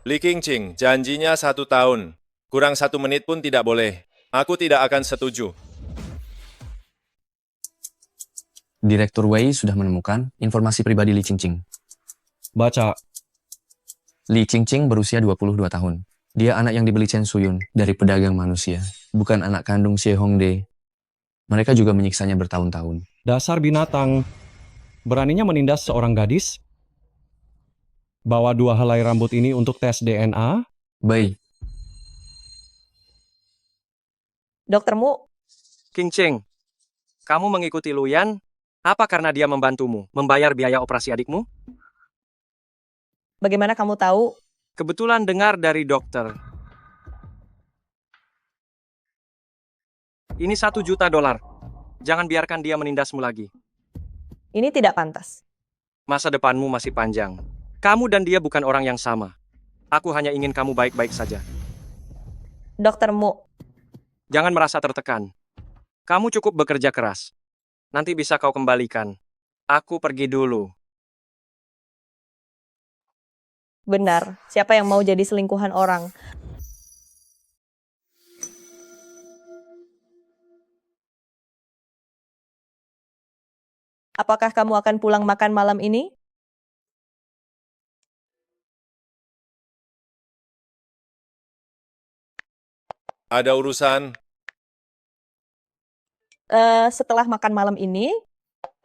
Speaker 1: Li Qingqing, janjinya 1 tahun. Kurang 1 menit pun tidak boleh. Aku tidak akan setuju.
Speaker 3: Direktur Wei sudah menemukan informasi pribadi Li Qingqing.
Speaker 5: Baca.
Speaker 3: Li Qingqing berusia 22 tahun. Dia anak yang dibeli Chen Suyun dari pedagang manusia, bukan anak kandung Xie Hongde. Mereka juga menyiksanya bertahun-tahun.
Speaker 5: Dasar binatang. Beraninya menindas seorang gadis? Bawa 2 helai rambut ini untuk tes DNA?
Speaker 3: Baik.
Speaker 7: Doktermu,
Speaker 13: Qingqing, kamu mengikuti Luyan? Apa karena dia membantumu membayar biaya operasi adikmu?
Speaker 7: bagaimana kamu tahu?
Speaker 13: Kebetulan dengar dari dokter. Ini $1 juta. Jangan biarkan dia menindasmu lagi.
Speaker 7: Ini tidak pantas.
Speaker 13: Masa depanmu masih panjang. Kamu dan dia bukan orang yang sama. Aku hanya ingin kamu baik-baik saja.
Speaker 7: Doktermu,
Speaker 13: Jangan merasa tertekan. Kamu cukup bekerja keras. Nanti bisa kau kembalikan. Aku pergi dulu.
Speaker 7: benar. Siapa yang mau jadi selingkuhan orang? Apakah kamu akan pulang makan malam ini?
Speaker 1: Ada urusan?
Speaker 7: Setelah makan malam ini,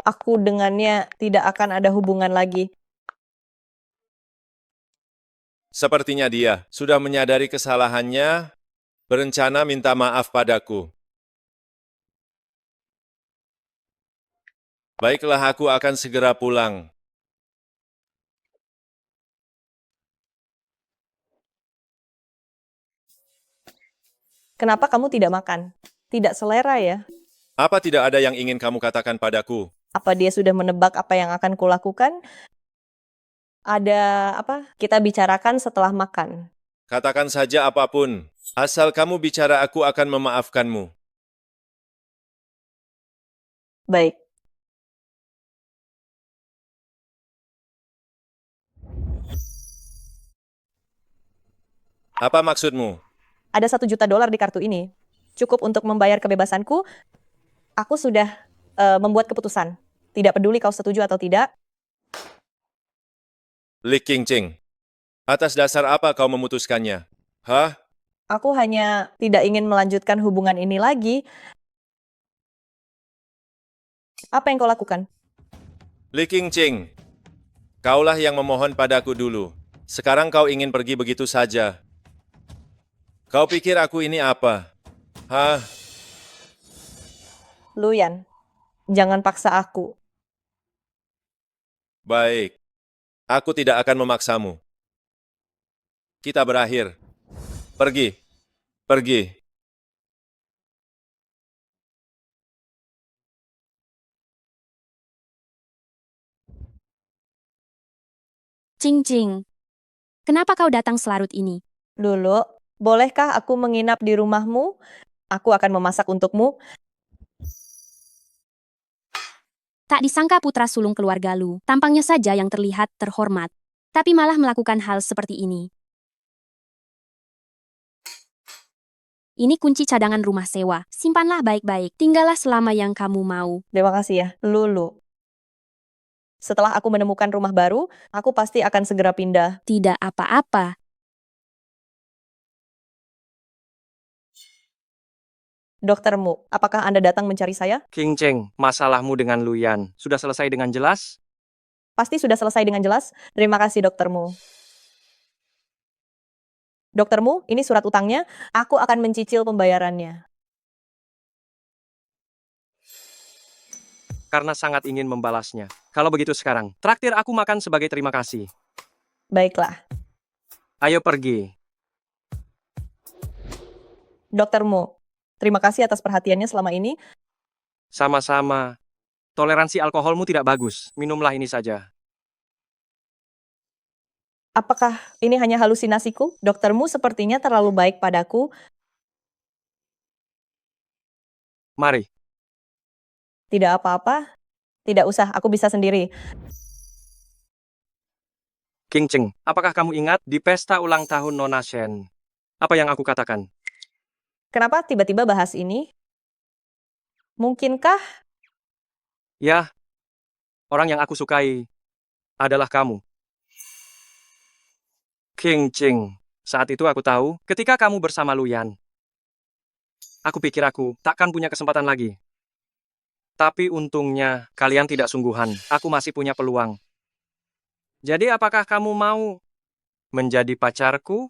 Speaker 7: aku dengannya tidak akan ada hubungan lagi.
Speaker 1: Sepertinya dia sudah menyadari kesalahannya, berencana minta maaf padaku. Baiklah, aku akan segera pulang.
Speaker 7: Kenapa kamu tidak makan? Tidak selera ya?
Speaker 1: Apa tidak ada yang ingin kamu katakan padaku?
Speaker 7: Apa dia sudah menebak apa yang akan kulakukan? Ada apa? Kita bicarakan setelah makan.
Speaker 1: Katakan saja apapun. Asal kamu bicara, aku akan memaafkanmu.
Speaker 7: Baik.
Speaker 1: Apa maksudmu?
Speaker 7: Ada $1 juta di kartu ini. Cukup untuk membayar kebebasanku. Aku sudah membuat keputusan. Tidak peduli kau setuju atau tidak.
Speaker 1: Li Qingqing, atas dasar apa kau memutuskannya? Hah?
Speaker 7: Aku hanya tidak ingin melanjutkan hubungan ini lagi. Apa yang kau lakukan?
Speaker 1: Li Qingqing, kaulah yang memohon padaku dulu. Sekarang kau ingin pergi begitu saja. Kau pikir aku ini apa? Hah?
Speaker 7: Luyan, jangan paksa aku.
Speaker 1: Baik. Aku tidak akan memaksamu. Kita berakhir. Pergi. Pergi.
Speaker 9: Cing Cing, kenapa kau datang selarut ini?
Speaker 7: Lulu, bolehkah aku menginap di rumahmu? Aku akan memasak untukmu.
Speaker 9: Tak disangka putra sulung keluarga Lu, tampangnya saja yang terlihat terhormat, tapi malah melakukan hal seperti ini. Ini kunci cadangan rumah sewa. Simpanlah baik-baik. Tinggallah selama yang kamu mau.
Speaker 7: Terima kasih ya, Lulu. Setelah aku menemukan rumah baru, aku pasti akan segera pindah.
Speaker 9: Tidak apa-apa.
Speaker 7: Doktermu, apakah Anda datang mencari saya?
Speaker 13: King Cheng, masalahmu dengan Luyan sudah selesai dengan jelas?
Speaker 7: Pasti sudah selesai dengan jelas. Terima kasih doktermu. Doktermu, ini surat utangnya. Aku akan mencicil pembayarannya.
Speaker 13: Karena sangat ingin membalasnya. Kalau begitu sekarang, traktir aku makan sebagai terima kasih.
Speaker 7: Baiklah.
Speaker 13: Ayo pergi.
Speaker 7: Doktermu, terima kasih atas perhatiannya selama ini.
Speaker 13: Sama-sama. Toleransi alkoholmu tidak bagus. Minumlah ini saja.
Speaker 7: Apakah ini hanya halusinasiku? Doktermu sepertinya terlalu baik padaku.
Speaker 13: Mari.
Speaker 7: Tidak apa-apa. Tidak usah, aku bisa sendiri.
Speaker 13: King Cheng, apakah kamu ingat di pesta ulang tahun Nona Shen? Apa yang aku katakan?
Speaker 7: Kenapa tiba-tiba bahas ini? Mungkinkah?
Speaker 13: Ya, orang yang aku sukai adalah kamu. King Cheng, saat itu aku tahu ketika kamu bersama Luyan. Aku pikir aku takkan punya kesempatan lagi. Tapi untungnya kalian tidak sungguhan. Aku masih punya peluang. Jadi apakah kamu mau menjadi pacarku?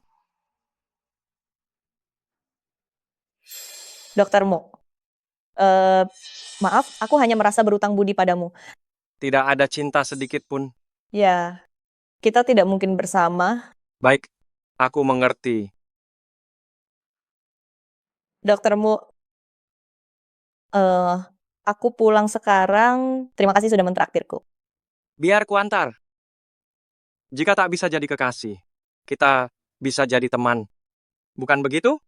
Speaker 7: Doktermu, maaf, aku hanya merasa berutang budi padamu.
Speaker 13: Tidak ada cinta sedikit pun.
Speaker 7: Ya, kita tidak mungkin bersama.
Speaker 13: Baik, aku mengerti.
Speaker 7: Doktermu, aku pulang sekarang. Terima kasih sudah mentraktirku.
Speaker 13: Biar kuantar. Jika tak bisa jadi kekasih, kita bisa jadi teman. Bukan begitu?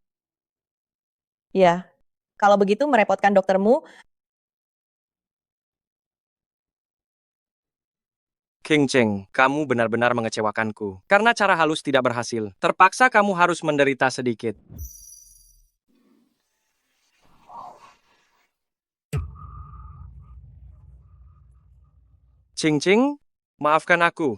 Speaker 7: Ya, kalau begitu merepotkan doktermu.
Speaker 13: King Cheng, kamu benar-benar mengecewakanku. Karena cara halus tidak berhasil. Terpaksa kamu harus menderita sedikit. Cing Cing, maafkan aku.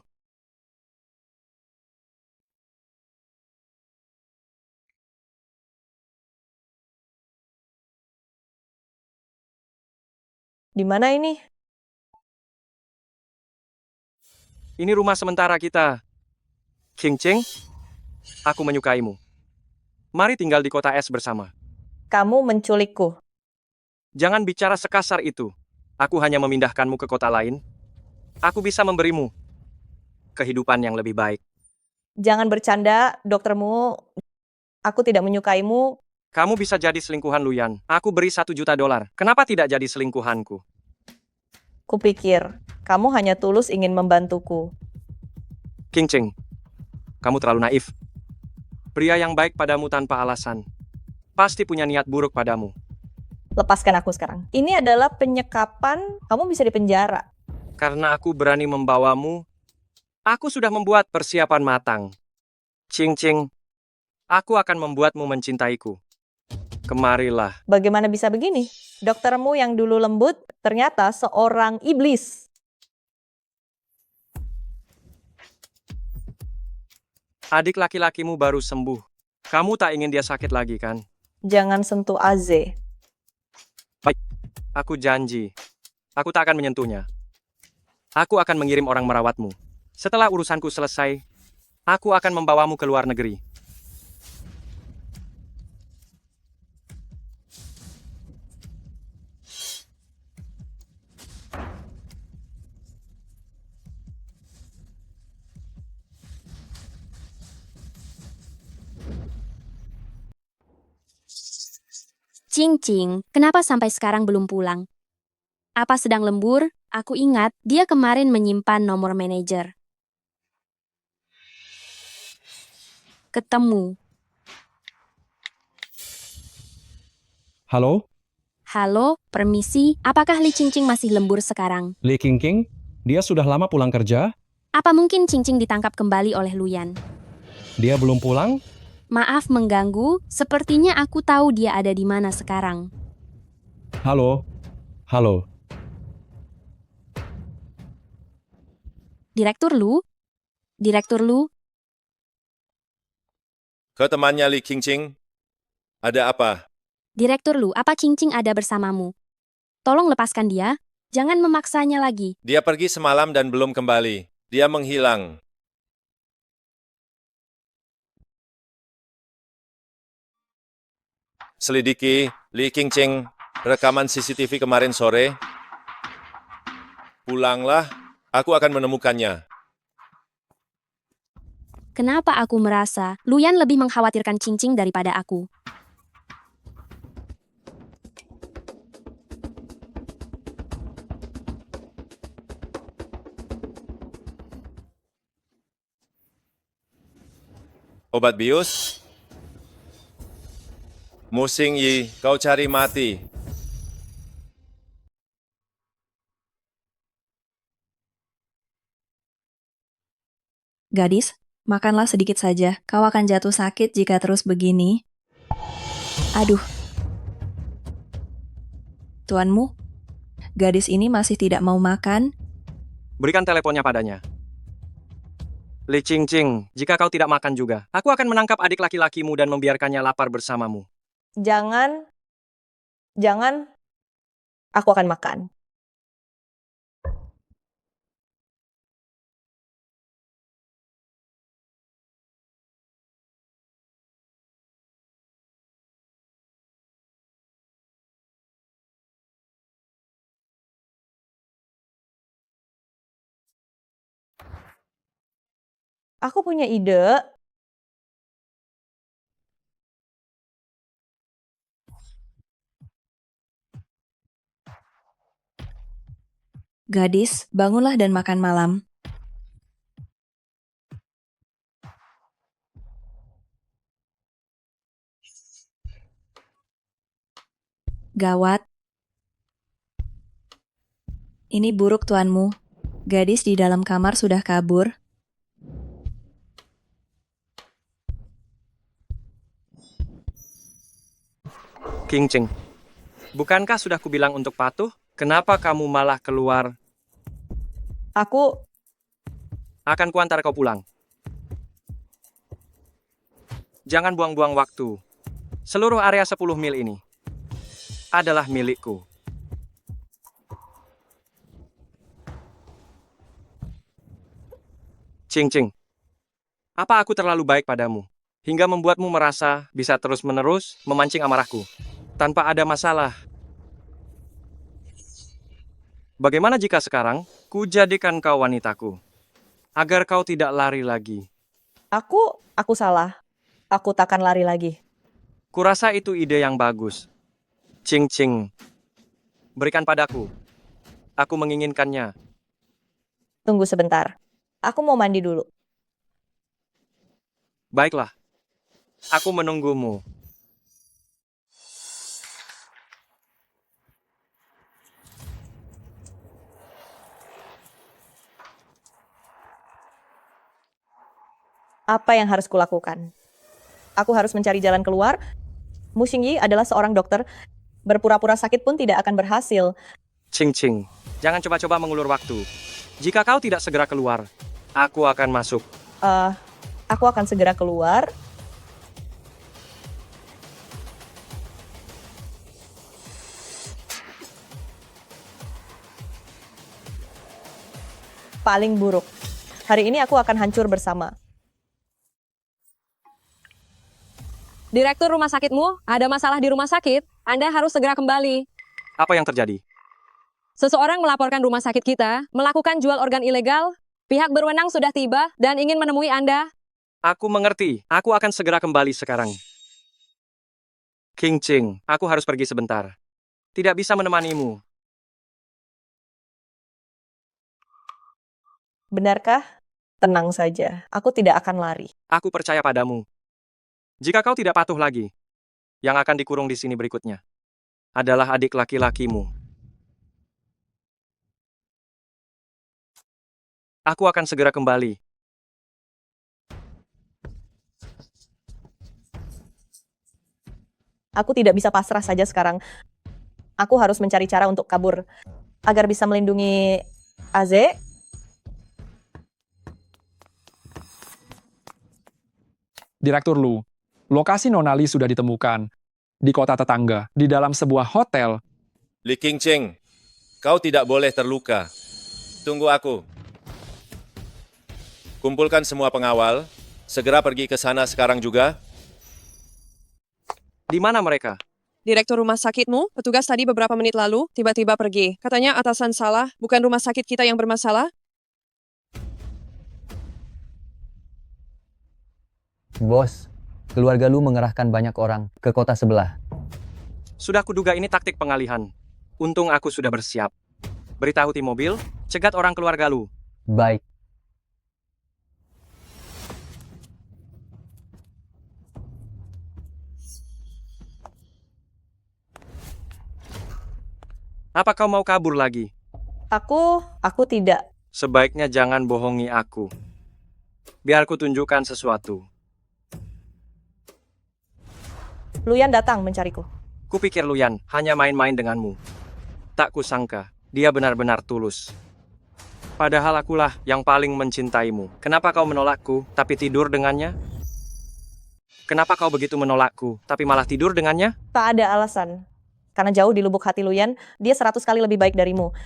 Speaker 7: Di mana ini?
Speaker 13: Ini rumah sementara kita. King Cheng, aku menyukaimu. Mari tinggal di kota es bersama.
Speaker 7: Kamu menculikku.
Speaker 13: Jangan bicara sekasar itu. Aku hanya memindahkanmu ke kota lain. Aku bisa memberimu kehidupan yang lebih baik.
Speaker 7: Jangan bercanda, doktermu. Aku tidak menyukaimu.
Speaker 13: Kamu bisa jadi selingkuhan Luyan. Aku beri $1 juta. Kenapa tidak jadi selingkuhanku?
Speaker 7: Kupikir, kamu hanya tulus ingin membantuku.
Speaker 13: King Cheng, kamu terlalu naif. Pria yang baik padamu tanpa alasan pasti punya niat buruk padamu.
Speaker 7: Lepaskan aku sekarang. Ini adalah penyekapan, kamu bisa dipenjara.
Speaker 13: Karena aku berani membawamu, aku sudah membuat persiapan matang. Cing Cing, aku akan membuatmu mencintaiku. Kemarilah.
Speaker 7: Bagaimana bisa begini? Doktermu yang dulu lembut, ternyata seorang iblis.
Speaker 13: Adik laki-lakimu baru sembuh. Kamu tak ingin dia sakit lagi, kan?
Speaker 7: Jangan sentuh Aze.
Speaker 13: Baik, aku janji. Aku tak akan menyentuhnya. Aku akan mengirim orang merawatmu. Setelah urusanku selesai, Aku akan membawamu ke luar negeri.
Speaker 9: Cing Cing, kenapa sampai sekarang belum pulang? Apa sedang lembur? Aku ingat dia kemarin menyimpan nomor manajer. Ketemu.
Speaker 5: Halo,
Speaker 9: Halo, permisi, apakah Li Cing Cing masih lembur sekarang?
Speaker 5: Li King King? Dia sudah lama pulang kerja?
Speaker 9: Apa mungkin Cing Cing ditangkap kembali oleh Luyan?
Speaker 5: Dia belum pulang?
Speaker 9: Maaf mengganggu, sepertinya aku tahu dia ada di mana sekarang.
Speaker 5: Halo? Halo?
Speaker 9: Direktur Lu? Direktur Lu?
Speaker 1: Ke temannya Li Qingqing. Ada apa?
Speaker 9: Direktur Lu, apa Cing Cing ada bersamamu? Tolong lepaskan dia, jangan memaksanya lagi.
Speaker 1: Dia pergi semalam dan belum kembali. Dia menghilang. Selidiki Li Qingqing rekaman CCTV kemarin sore. Pulanglah, aku akan menemukannya.
Speaker 9: Kenapa aku merasa Luyan lebih mengkhawatirkan Cing Cing daripada aku?
Speaker 1: Obat bius? Musing Yi, kau cari mati.
Speaker 7: Gadis, makanlah sedikit saja. Kau akan jatuh sakit jika terus begini. Aduh. Tuanmu, gadis ini masih tidak mau makan.
Speaker 13: Berikan teleponnya padanya. Li Qingqing, jika kau tidak makan juga, aku akan menangkap adik laki-lakimu dan membiarkannya lapar bersamamu.
Speaker 7: Jangan. Aku akan makan. Aku punya ide. Gadis, bangunlah dan makan malam. Gawat. Ini buruk tuanmu. Gadis di dalam kamar sudah kabur.
Speaker 13: Qingqing, bukankah sudah kubilang untuk patuh? Kenapa kamu malah keluar?
Speaker 7: Aku
Speaker 13: Akan kuantar kau pulang. Jangan buang-buang waktu. Seluruh area 10 mil ini adalah milikku. Qingqing, apa aku terlalu baik padamu, hingga membuatmu merasa bisa terus-menerus memancing amarahku, tanpa ada masalah? Bagaimana jika sekarang, ku jadikan kau wanitaku, agar kau tidak lari lagi?
Speaker 7: Aku salah. Aku takkan lari lagi.
Speaker 13: Kurasa itu ide yang bagus. Qingqing, berikan padaku. Aku menginginkannya.
Speaker 7: Tunggu sebentar. Aku mau mandi dulu.
Speaker 13: Baiklah. Aku menunggumu.
Speaker 7: Apa yang harus kulakukan? Aku harus mencari jalan keluar. Mu Xingyi adalah seorang dokter. Berpura-pura sakit pun tidak akan berhasil.
Speaker 13: Qingqing, jangan coba-coba mengulur waktu. Jika kau tidak segera keluar, aku akan masuk.
Speaker 7: Aku akan segera keluar. Paling buruk. Hari ini aku akan hancur bersama.
Speaker 20: Direktur rumah sakitmu ada masalah di rumah sakit. Anda harus segera kembali.
Speaker 13: Apa yang terjadi?
Speaker 20: Seseorang melaporkan rumah sakit kita melakukan jual organ ilegal. Pihak berwenang sudah tiba dan ingin menemui Anda.
Speaker 13: Aku mengerti. Aku akan segera kembali sekarang. King Ching, aku harus pergi sebentar. Tidak bisa menemanimu.
Speaker 7: Benarkah? Tenang saja, aku tidak akan lari.
Speaker 13: Aku percaya padamu. Jika kau tidak patuh lagi, yang akan dikurung di sini berikutnya adalah adik laki-lakimu. Aku akan segera kembali.
Speaker 7: Aku tidak bisa pasrah saja sekarang. Aku harus mencari cara untuk kabur agar bisa melindungi Aze.
Speaker 6: Direktur Lu, lokasi Nonali sudah ditemukan di kota tetangga, di dalam sebuah hotel.
Speaker 1: Li Qingcheng, kau tidak boleh terluka. Tunggu aku. Kumpulkan semua pengawal, segera pergi ke sana sekarang juga.
Speaker 13: Di mana mereka?
Speaker 4: Direktur rumah sakitmu, petugas tadi beberapa menit lalu, tiba-tiba pergi. Katanya atasan salah, bukan rumah sakit kita yang bermasalah.
Speaker 3: Bos, keluarga Lu mengerahkan banyak orang ke kota sebelah.
Speaker 13: Sudah kuduga ini taktik pengalihan. Untung aku sudah bersiap. Beritahu tim mobil, cegat orang keluarga Lu.
Speaker 3: Baik.
Speaker 13: Apa kau mau kabur lagi?
Speaker 7: Aku tidak.
Speaker 13: Sebaiknya jangan bohongi aku. Biar ku tunjukkan sesuatu.
Speaker 7: Luyan datang mencariku.
Speaker 13: Kupikir Luyan hanya main-main denganmu. Tak kusangka, dia benar-benar tulus. Padahal akulah yang paling mencintaimu. Kenapa kau menolakku, tapi tidur dengannya? Kenapa kau begitu menolakku, tapi malah tidur dengannya?
Speaker 7: Tak ada alasan. Karena jauh di lubuk hati Luyan, dia 100 kali lebih baik darimu.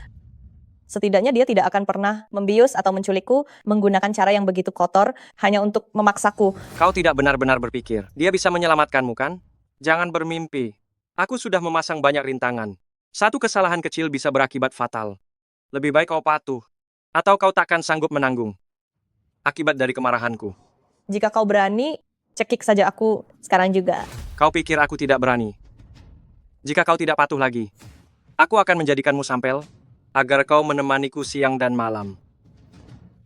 Speaker 7: Setidaknya dia tidak akan pernah membius atau menculikku menggunakan cara yang begitu kotor hanya untuk memaksaku.
Speaker 13: Kau tidak benar-benar berpikir, dia bisa menyelamatkanmu kan? Jangan bermimpi. Aku sudah memasang banyak rintangan. Satu kesalahan kecil bisa berakibat fatal. Lebih baik kau patuh, atau kau takkan sanggup menanggung akibat dari kemarahanku.
Speaker 7: Jika kau berani, cekik saja aku sekarang juga.
Speaker 13: Kau pikir aku tidak berani? Jika kau tidak patuh lagi, aku akan menjadikanmu sampel, agar kau menemaniku siang dan malam.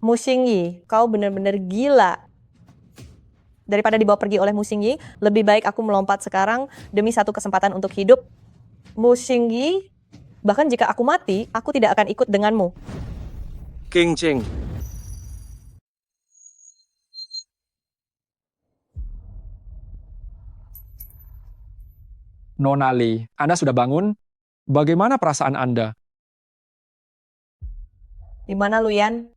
Speaker 7: Mu Xingyi, kau benar-benar gila. Daripada dibawa pergi oleh Mu Xingyi, lebih baik aku melompat sekarang demi satu kesempatan untuk hidup. Mu Xingyi, bahkan jika aku mati, aku tidak akan ikut denganmu.
Speaker 13: King Ching.
Speaker 6: Nonali, Anda sudah bangun? Bagaimana perasaan Anda?
Speaker 7: Di mana Luyan?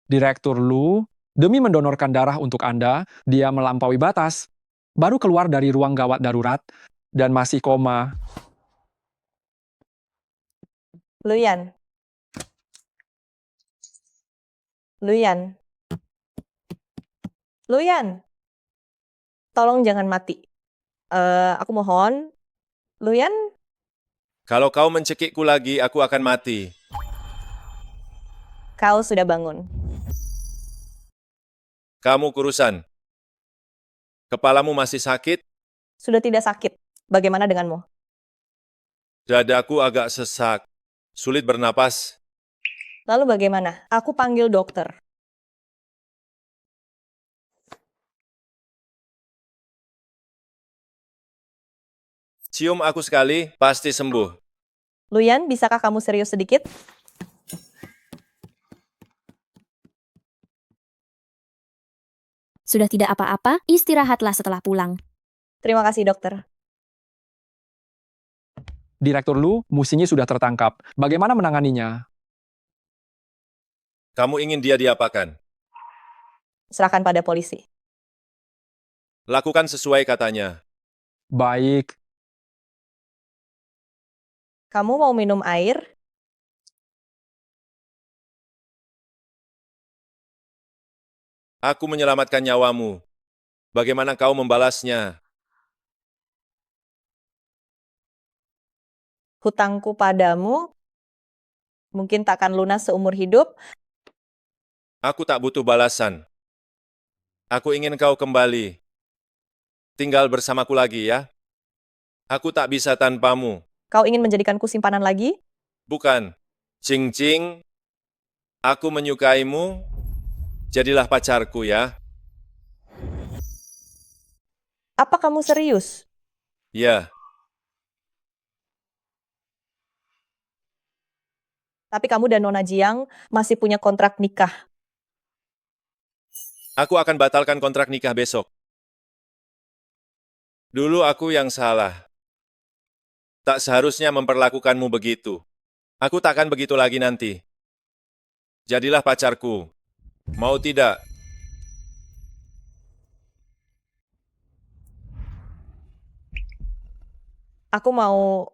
Speaker 6: Direktur Lu, demi mendonorkan darah untuk Anda, dia melampaui batas. Baru keluar dari ruang gawat darurat dan masih koma.
Speaker 7: Luyan. Luyan. Luyan. Tolong jangan mati. Aku mohon. Luyan?
Speaker 1: Kalau kau mencekikku lagi, aku akan mati.
Speaker 7: Kau sudah bangun.
Speaker 1: Kamu kurusan. Kepalamu masih sakit?
Speaker 7: Sudah tidak sakit. Bagaimana denganmu?
Speaker 1: Dadaku agak sesak. Sulit bernapas.
Speaker 7: Lalu bagaimana? Aku panggil dokter.
Speaker 1: Cium aku sekali, pasti sembuh.
Speaker 7: Luyan, bisakah kamu serius sedikit?
Speaker 9: Sudah tidak apa-apa, istirahatlah setelah pulang.
Speaker 7: Terima kasih, dokter.
Speaker 6: Direktur Lu, Mu Xingyi sudah tertangkap. Bagaimana menanganinya?
Speaker 1: Kamu ingin dia diapakan?
Speaker 7: Serahkan pada polisi.
Speaker 1: Lakukan sesuai katanya.
Speaker 6: Baik.
Speaker 7: Kamu mau minum air?
Speaker 1: Aku menyelamatkan nyawamu. Bagaimana kau membalasnya?
Speaker 7: Hutangku padamu mungkin tak akan lunas seumur hidup.
Speaker 1: Aku tak butuh balasan. Aku ingin kau kembali. Tinggal bersamaku lagi ya. Aku tak bisa tanpamu.
Speaker 7: Kau ingin menjadikanku simpanan lagi?
Speaker 1: Bukan. Cing Cing, aku menyukaimu. Jadilah pacarku ya.
Speaker 7: Apa kamu serius?
Speaker 1: Ya,
Speaker 7: Tapi kamu dan Nona Jiang masih punya kontrak nikah.
Speaker 1: aku akan batalkan kontrak nikah besok. Dulu aku yang salah. Tak seharusnya memperlakukanmu begitu. Aku takkan begitu lagi nanti. Jadilah pacarku. Mau tidak?
Speaker 7: Aku mau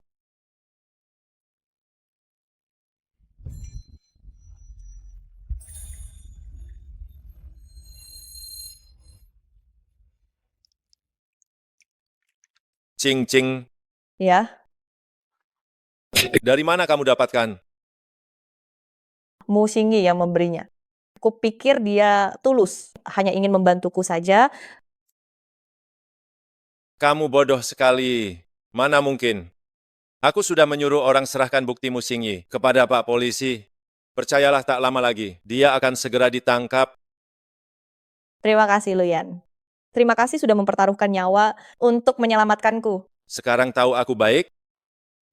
Speaker 1: Cing Cing,
Speaker 7: ya,
Speaker 1: dari mana kamu dapatkan?
Speaker 7: Mu Xingyi yang memberinya. Aku pikir dia tulus, hanya ingin membantuku saja.
Speaker 1: Kamu bodoh sekali. Mana mungkin? Aku sudah menyuruh orang serahkan bukti Musingyi kepada Pak Polisi. Percayalah tak lama lagi, dia akan segera ditangkap.
Speaker 7: Terima kasih, Luyan. Terima kasih sudah mempertaruhkan nyawa untuk menyelamatkanku.
Speaker 1: Sekarang tahu aku baik,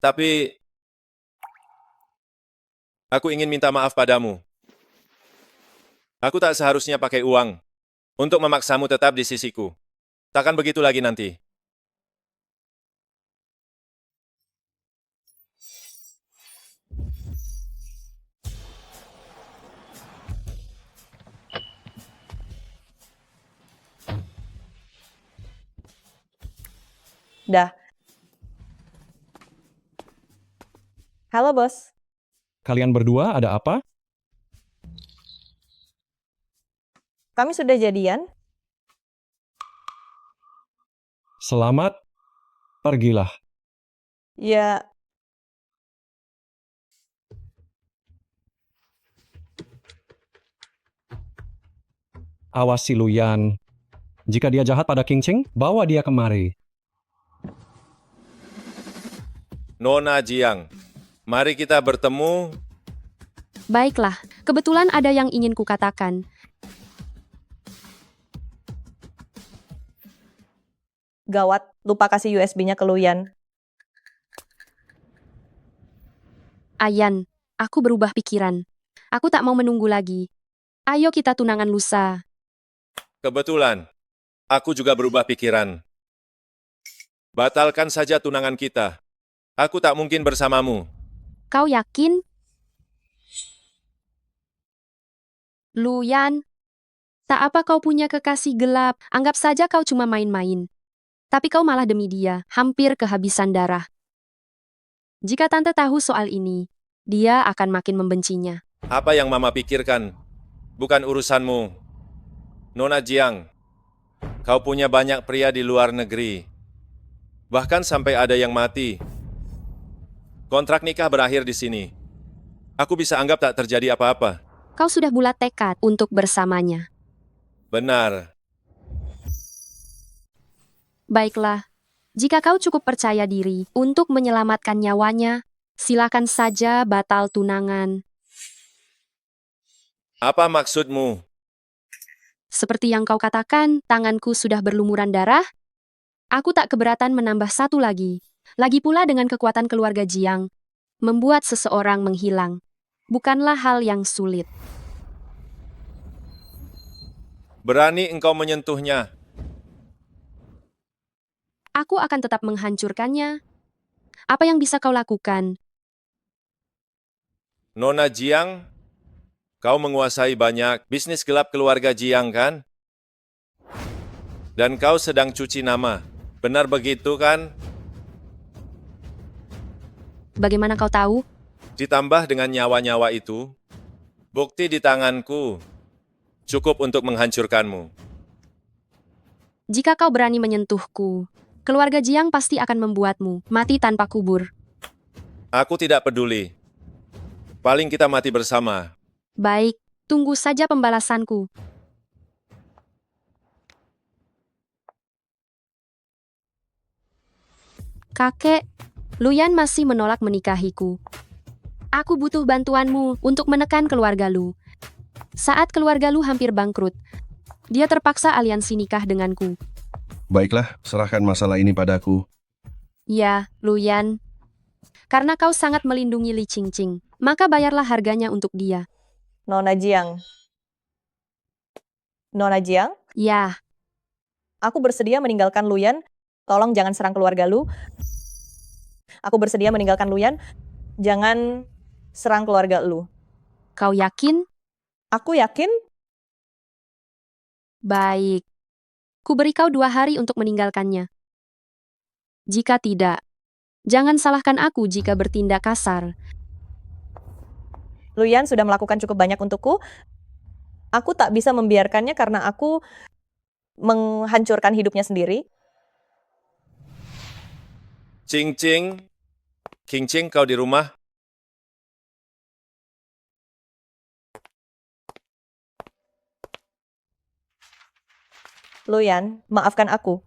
Speaker 1: tapi aku ingin minta maaf padamu. Aku tak seharusnya pakai uang untuk memaksamu tetap di sisiku. Takkan begitu lagi nanti.
Speaker 7: Dah. Halo, Bos.
Speaker 5: Kalian berdua ada apa?
Speaker 7: Kami sudah jadian.
Speaker 5: Selamat, pergilah.
Speaker 7: Ya,
Speaker 5: Awas si Luyan. Jika dia jahat pada King Ching, bawa dia kemari.
Speaker 1: Nona Jiang, mari kita bertemu.
Speaker 9: Baiklah, kebetulan ada yang ingin kukatakan.
Speaker 7: gawat. Lupa kasih USB-nya ke Luyan.
Speaker 9: Ayan, aku berubah pikiran. Aku tak mau menunggu lagi. Ayo kita tunangan lusa.
Speaker 1: Kebetulan, aku juga berubah pikiran. Batalkan saja tunangan kita. Aku tak mungkin bersamamu.
Speaker 9: Kau yakin? Luyan, tak apa kau punya kekasih gelap. Anggap saja kau cuma main-main. Tapi kau malah demi dia, hampir kehabisan darah. Jika tante tahu soal ini, dia akan makin membencinya.
Speaker 1: Apa yang Mama pikirkan? Bukan urusanmu. Nona Jiang, kau punya banyak pria di luar negeri. Bahkan sampai ada yang mati. Kontrak nikah berakhir di sini. Aku bisa anggap tak terjadi apa-apa.
Speaker 9: Kau sudah bulat tekad untuk bersamanya.
Speaker 1: Benar.
Speaker 9: Baiklah, jika kau cukup percaya diri untuk menyelamatkan nyawanya, silakan saja batal tunangan.
Speaker 1: Apa maksudmu?
Speaker 9: Seperti yang kau katakan, tanganku sudah berlumuran darah. Aku tak keberatan menambah satu lagi. Lagi pula dengan kekuatan keluarga Jiang, membuat seseorang menghilang. Bukanlah hal yang sulit.
Speaker 1: Berani engkau menyentuhnya.
Speaker 9: Aku akan tetap menghancurkannya. Apa yang bisa kau lakukan?
Speaker 1: Nona Jiang, kau menguasai banyak bisnis gelap keluarga Jiang, kan? Dan kau sedang cuci nama. Benar begitu, kan?
Speaker 9: Bagaimana kau tahu?
Speaker 1: Ditambah dengan nyawa-nyawa itu, bukti di tanganku cukup untuk menghancurkanmu.
Speaker 9: Jika kau berani menyentuhku, keluarga Jiang pasti akan membuatmu mati tanpa kubur.
Speaker 1: Aku tidak peduli. Paling kita mati bersama.
Speaker 9: Baik, tunggu saja pembalasanku. Kakek, Luyan masih menolak menikahiku. Aku butuh bantuanmu untuk menekan keluarga Lu. Saat keluarga Lu hampir bangkrut, dia terpaksa aliansi nikah denganku.
Speaker 18: Baiklah, serahkan masalah ini padaku.
Speaker 9: Ya, Luyan. Karena kau sangat melindungi Li Qingqing, maka bayarlah harganya untuk dia.
Speaker 7: Nona Jiang. Nona Jiang,
Speaker 9: Ya,
Speaker 7: aku bersedia meninggalkan Luyan. Tolong jangan serang keluarga Lu. Aku bersedia meninggalkan Luyan. Jangan serang keluarga Lu.
Speaker 9: kau yakin?
Speaker 7: Aku yakin.
Speaker 9: Baik. Ku beri kau 2 hari untuk meninggalkannya. Jika tidak, jangan salahkan aku jika bertindak kasar.
Speaker 7: Luyan sudah melakukan cukup banyak untukku. Aku tak bisa membiarkannya karena aku menghancurkan hidupnya sendiri.
Speaker 1: Qingqing. Qingqing, kau di rumah?
Speaker 7: Luyan, maafkan aku.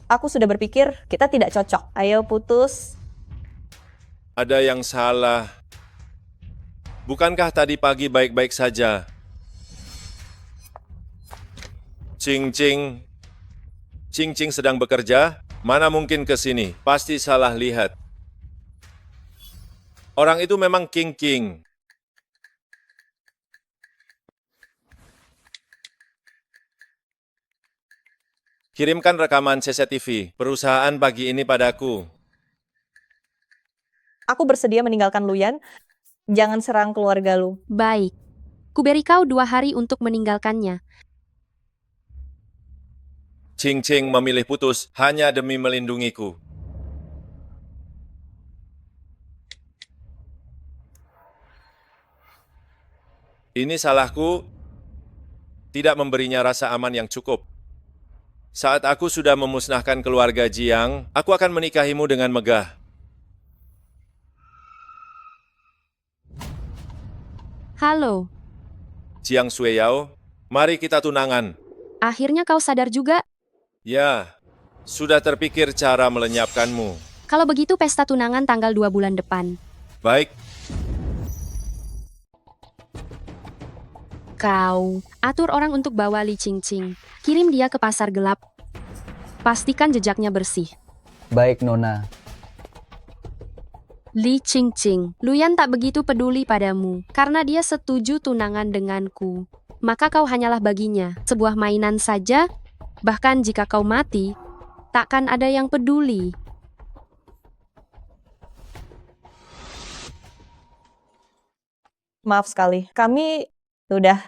Speaker 7: Aku sudah berpikir kita tidak cocok. Ayo putus.
Speaker 1: Ada yang salah. Bukankah tadi pagi baik-baik saja? Qingqing. Qingqing sedang bekerja? Mana mungkin ke sini? Pasti salah lihat. Orang itu memang Qingqing. Kirimkan rekaman CCTV perusahaan pagi ini padaku.
Speaker 7: Aku bersedia meninggalkan Luyan. Jangan serang keluarga Lu.
Speaker 9: Baik. Ku beri kau 2 hari untuk meninggalkannya.
Speaker 1: Qingqing memilih putus hanya demi melindungiku. Ini salahku tidak memberinya rasa aman yang cukup. Saat aku sudah memusnahkan keluarga Jiang, aku akan menikahimu dengan megah.
Speaker 9: Halo,
Speaker 1: Jiang Sueyao, mari kita tunangan.
Speaker 9: akhirnya kau sadar juga?
Speaker 1: Ya, sudah terpikir cara melenyapkanmu.
Speaker 9: Kalau begitu pesta tunangan tanggal 2 bulan depan.
Speaker 1: Baik,
Speaker 9: Kau atur orang untuk bawa Li Qingqing. Kirim dia ke pasar gelap. Pastikan jejaknya bersih.
Speaker 3: Baik, Nona.
Speaker 9: Li Qingqing, Luyan tak begitu peduli padamu karena dia setuju tunangan denganku. Maka kau hanyalah baginya sebuah mainan saja. Bahkan jika kau mati, takkan ada yang peduli.
Speaker 7: Maaf sekali. Kami sudah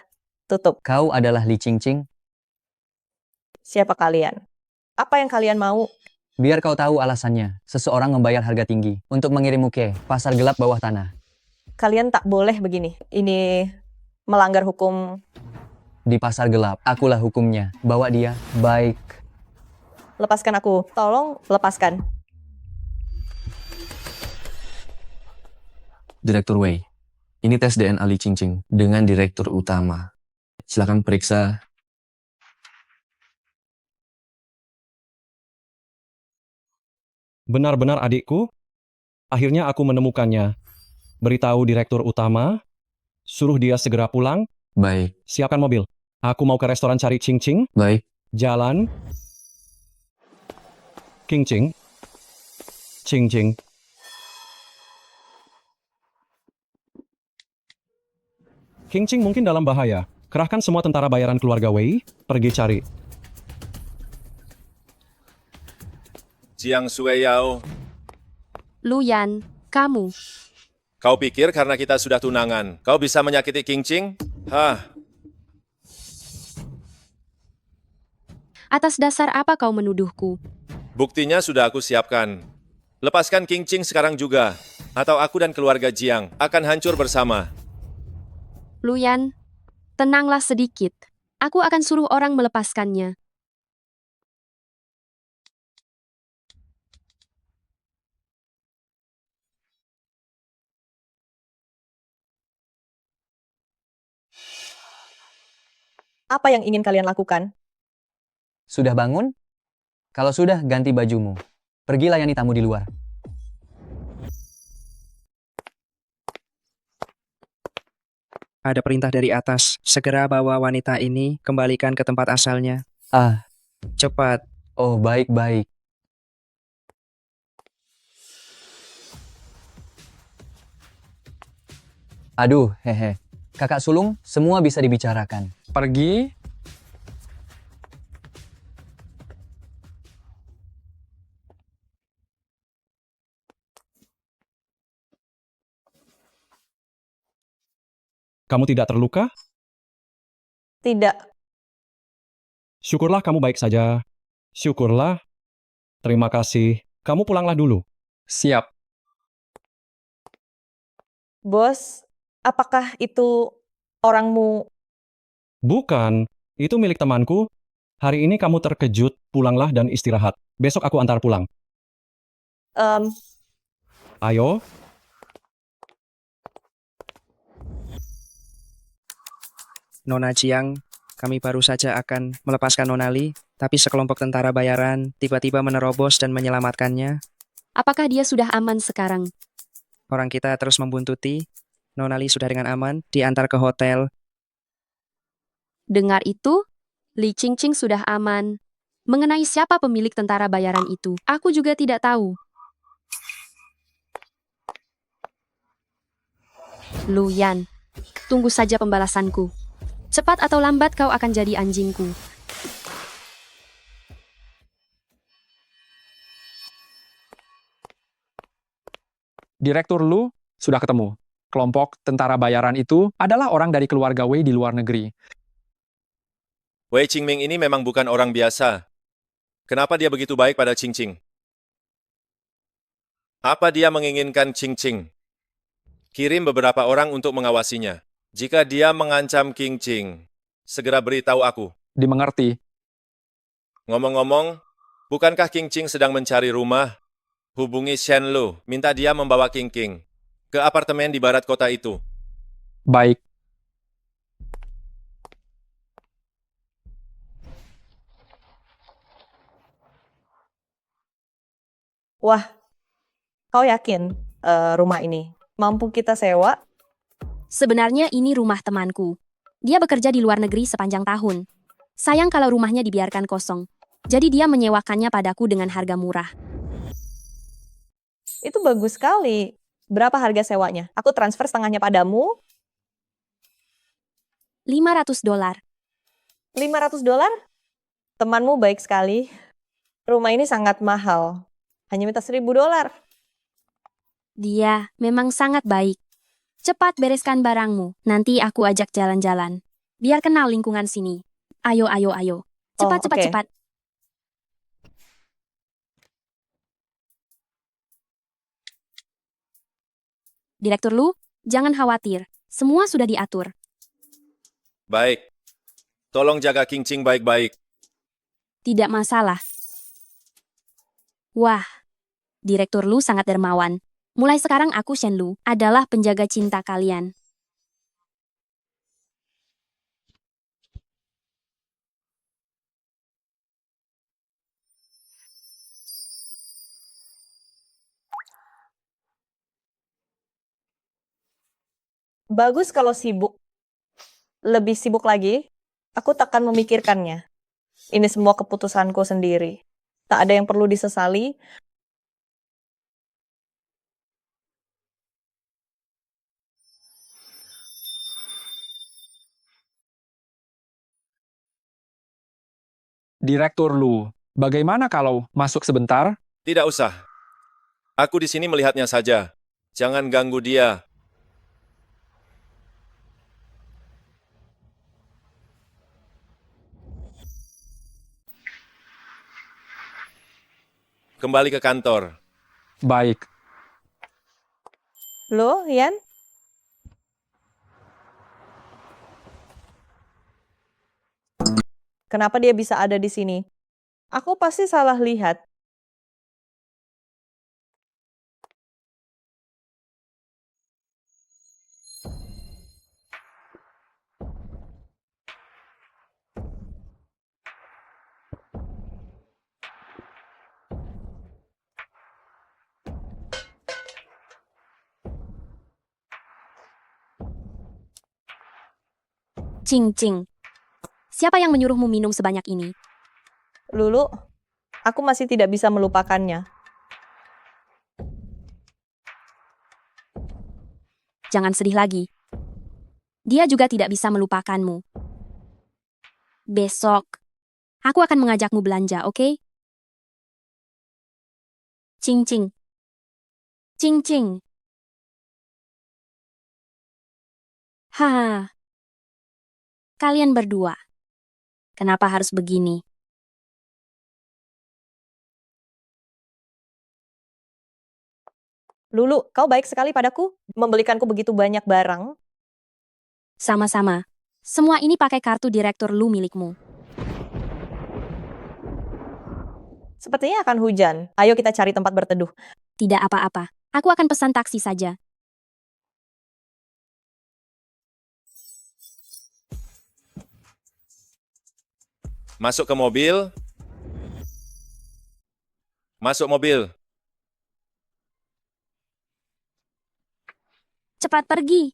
Speaker 7: tutup.
Speaker 3: Kau adalah Li Qingqing.
Speaker 7: Siapa kalian? Apa yang kalian mau?
Speaker 3: Biar kau tahu alasannya. Seseorang membayar harga tinggi untuk mengirimmu ke pasar gelap bawah tanah.
Speaker 7: Kalian tak boleh begini. Ini melanggar hukum.
Speaker 3: Di pasar gelap, akulah hukumnya. Bawa dia. Baik.
Speaker 7: Lepaskan aku. Tolong lepaskan.
Speaker 3: Direktur Wei, ini tes DNA Li Qingqing dengan direktur utama. Silakan periksa.
Speaker 5: Benar-benar adikku, akhirnya aku menemukannya. Beritahu direktur utama, suruh dia segera pulang.
Speaker 3: Baik.
Speaker 5: Siapkan mobil. Aku mau ke restoran cari Qingqing.
Speaker 3: Baik.
Speaker 5: Jalan. Qingqing. Qingqing. Qingqing mungkin dalam bahaya. Kerahkan semua tentara bayaran keluarga Wei, pergi cari.
Speaker 1: Jiang Sueyao,
Speaker 9: Luyan, kamu.
Speaker 1: kau pikir karena kita sudah tunangan, kau bisa menyakiti Qingqing? Hah,
Speaker 9: Atas dasar apa kau menuduhku?
Speaker 1: buktinya sudah aku siapkan. Lepaskan Qingqing sekarang juga, atau aku dan keluarga Jiang akan hancur bersama.
Speaker 9: Luyan, tenanglah sedikit. Aku akan suruh orang melepaskannya.
Speaker 7: Apa yang ingin kalian lakukan?
Speaker 3: Sudah bangun? Kalau sudah, ganti bajumu. Pergi layani tamu di luar.
Speaker 12: Ada perintah dari atas. Segera bawa wanita ini kembalikan ke tempat asalnya.
Speaker 3: Ah,
Speaker 12: Cepat.
Speaker 3: oh baik-baik. Aduh, hehe. Kakak sulung, semua bisa dibicarakan.
Speaker 6: Pergi.
Speaker 5: Kamu tidak terluka?
Speaker 7: Tidak.
Speaker 5: Syukurlah kamu baik saja. Syukurlah. Terima kasih. Kamu pulanglah dulu.
Speaker 6: Siap.
Speaker 7: Bos, apakah itu orangmu?
Speaker 5: Bukan, itu milik temanku. Hari ini kamu terkejut, pulanglah dan istirahat. Besok aku antar pulang. Ayo,
Speaker 12: Nona Jiang, kami baru saja akan melepaskan Nona Li, tapi sekelompok tentara bayaran tiba-tiba menerobos dan menyelamatkannya.
Speaker 9: Apakah dia sudah aman sekarang?
Speaker 12: Orang kita terus membuntuti. Nona Li sudah dengan aman, diantar ke hotel.
Speaker 9: Dengar itu, Li Qingqing sudah aman. Mengenai siapa pemilik tentara bayaran itu, aku juga tidak tahu. Lu Yan, tunggu saja pembalasanku. Cepat atau lambat kau akan jadi anjingku.
Speaker 6: Direktur Lu sudah ketemu. Kelompok tentara bayaran itu adalah orang dari keluarga Wei di luar negeri.
Speaker 1: Wei Qingming ini memang bukan orang biasa. Kenapa dia begitu baik pada Qingqing? Apa dia menginginkan Qingqing? Kirim beberapa orang untuk mengawasinya. Jika dia mengancam Qingqing, segera beritahu aku.
Speaker 6: Dimengerti.
Speaker 1: Ngomong-ngomong, bukankah Qingqing sedang mencari rumah? Hubungi Shen Lu, minta dia membawa Qingqing ke apartemen di barat kota itu.
Speaker 6: Baik.
Speaker 7: Wah, kau yakin rumah ini mampu kita sewa?
Speaker 9: Sebenarnya ini rumah temanku. Dia bekerja di luar negeri sepanjang tahun. Sayang kalau rumahnya dibiarkan kosong. Jadi dia menyewakannya padaku dengan harga murah.
Speaker 7: Itu bagus sekali. Berapa harga sewanya? Aku transfer setengahnya padamu.
Speaker 9: $500.
Speaker 7: $500? Temanmu baik sekali. Rumah ini sangat mahal. Hanya minta $1.000.
Speaker 9: Dia memang sangat baik. Cepat bereskan barangmu, nanti aku ajak jalan-jalan. Biar kenal lingkungan sini. Ayo, ayo, ayo. Cepat, cepat,
Speaker 7: oke.
Speaker 9: cepat. Direktur Lu, jangan khawatir. Semua sudah diatur.
Speaker 1: Baik. Tolong jaga Qingqing baik-baik.
Speaker 9: Tidak masalah. Wah, Direktur Lu sangat dermawan. Mulai sekarang aku Shen Lu adalah penjaga cinta kalian.
Speaker 7: Bagus kalau sibuk. Lebih sibuk lagi, aku takkan memikirkannya. Ini semua keputusanku sendiri. Tak ada yang perlu disesali.
Speaker 6: Direktur Lu, bagaimana kalau masuk sebentar?
Speaker 1: Tidak usah. Aku di sini melihatnya saja. Jangan ganggu dia. Kembali ke kantor.
Speaker 6: Baik.
Speaker 7: Loh, Yan? Kenapa dia bisa ada di sini? Aku pasti salah lihat.
Speaker 9: Cing Cing. Siapa yang menyuruhmu minum sebanyak ini?
Speaker 7: Lulu, aku masih tidak bisa melupakannya.
Speaker 9: Jangan sedih lagi. Dia juga tidak bisa melupakanmu. Besok, aku akan mengajakmu belanja, oke? Cing Cing. Cing Cing. Haha. Kalian berdua. Kenapa harus begini?
Speaker 7: Lulu, kau baik sekali padaku, membelikanku begitu banyak barang.
Speaker 9: Sama-sama. Semua ini pakai kartu direktur Lu milikmu.
Speaker 7: Sepertinya akan hujan. Ayo kita cari tempat berteduh.
Speaker 9: Tidak apa-apa. Aku akan pesan taksi saja.
Speaker 1: Masuk ke mobil. Masuk mobil.
Speaker 9: Cepat pergi.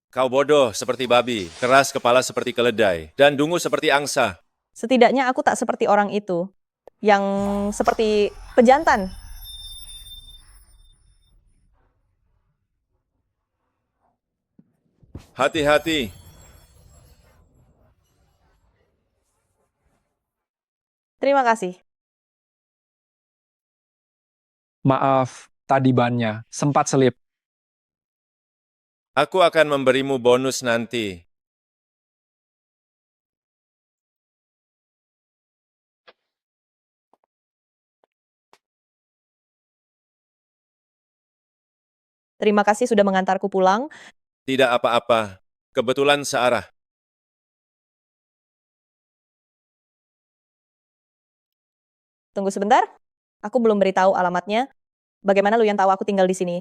Speaker 1: Kau bodoh seperti babi, keras kepala seperti keledai, dan dungu seperti angsa.
Speaker 7: Setidaknya aku tak seperti orang itu. Yang seperti pejantan.
Speaker 1: Hati-hati.
Speaker 7: Terima kasih.
Speaker 6: Maaf, tadi bannya sempat selip.
Speaker 1: Aku akan memberimu bonus nanti.
Speaker 7: Terima kasih sudah mengantarku pulang.
Speaker 1: Tidak apa-apa. Kebetulan searah.
Speaker 7: Tunggu sebentar. Aku belum beritahu alamatnya. Bagaimana Luyan tahu aku tinggal di sini?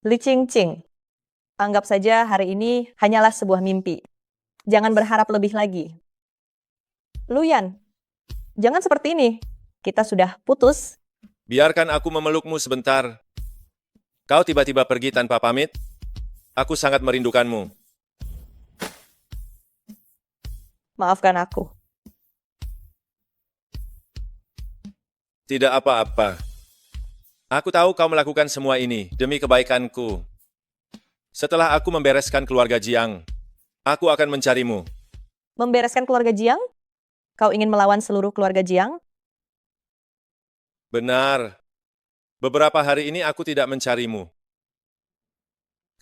Speaker 7: Li Ching Ching. Anggap saja hari ini hanyalah sebuah mimpi. Jangan berharap lebih lagi. Luyan, jangan seperti ini. Kita sudah putus.
Speaker 1: Biarkan aku memelukmu sebentar. Kau tiba-tiba pergi tanpa pamit. Aku sangat merindukanmu.
Speaker 7: Maafkan aku.
Speaker 1: Tidak apa-apa. Aku tahu kau melakukan semua ini demi kebaikanku. Setelah aku membereskan keluarga Jiang, aku akan mencarimu.
Speaker 7: Membereskan keluarga Jiang? Kau ingin melawan seluruh keluarga Jiang?
Speaker 1: Benar. Beberapa hari ini aku tidak mencarimu.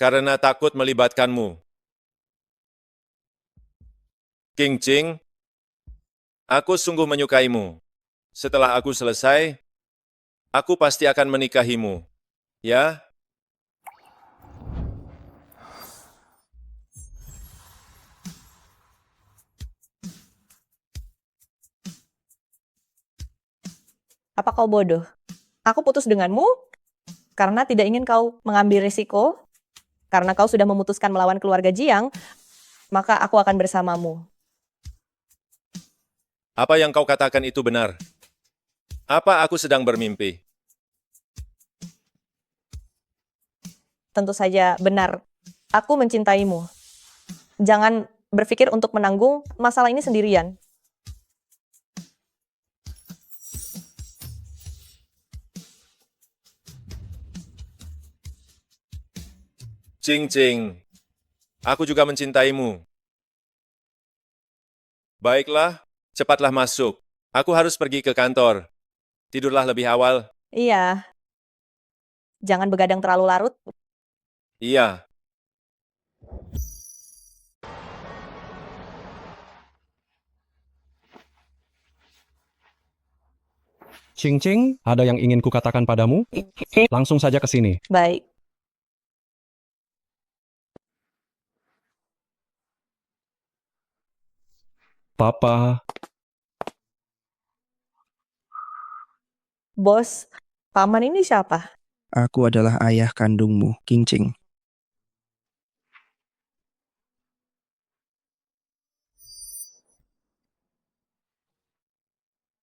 Speaker 1: Karena takut melibatkanmu. King Ching, aku sungguh menyukaimu. Setelah aku selesai, aku pasti akan menikahimu. Ya?
Speaker 7: Apa kau bodoh? Aku putus denganmu karena tidak ingin kau mengambil risiko. Karena kau sudah memutuskan melawan keluarga Jiang, maka aku akan bersamamu.
Speaker 1: Apa yang kau katakan itu benar? Apa aku sedang bermimpi?
Speaker 7: Tentu saja benar. Aku mencintaimu. Jangan berpikir untuk menanggung masalah ini sendirian.
Speaker 1: Ching Ching, aku juga mencintaimu. Baiklah, cepatlah masuk. Aku harus pergi ke kantor. Tidurlah lebih awal.
Speaker 7: Iya. Jangan begadang terlalu larut.
Speaker 1: Iya.
Speaker 5: Cing Cing, ada yang ingin kukatakan padamu? Langsung saja ke sini.
Speaker 7: Baik.
Speaker 5: Papa,
Speaker 7: Bos, Paman ini siapa?
Speaker 12: Aku adalah ayah kandungmu, King Ching.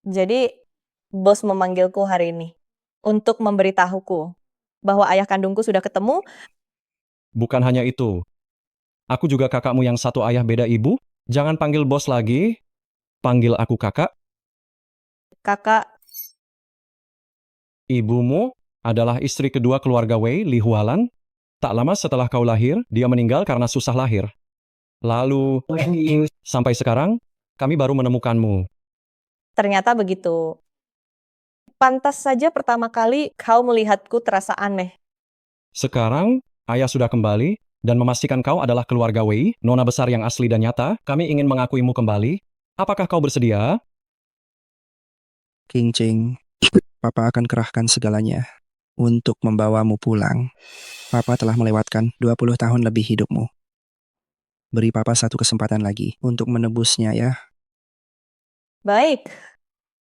Speaker 7: Jadi, bos memanggilku hari ini untuk memberitahuku bahwa ayah kandungku sudah ketemu.
Speaker 5: Bukan hanya itu. Aku juga kakakmu yang satu ayah beda ibu. Jangan panggil bos lagi. Panggil aku kakak.
Speaker 7: Kakak,
Speaker 5: Ibumu adalah istri kedua keluarga Wei, Li Hualan. Tak lama setelah kau lahir, dia meninggal karena susah lahir. Lalu, sampai sekarang, kami baru menemukanmu.
Speaker 7: ternyata begitu. Pantas saja pertama kali kau melihatku terasa aneh.
Speaker 5: Sekarang, ayah sudah kembali dan memastikan kau adalah keluarga Wei, nona besar yang asli dan nyata. Kami ingin mengakuimu kembali. Apakah kau bersedia?
Speaker 12: King Ching, Papa akan kerahkan segalanya untuk membawamu pulang. Papa telah melewatkan 20 tahun lebih hidupmu. Beri Papa satu kesempatan lagi untuk menebusnya ya.
Speaker 7: Baik,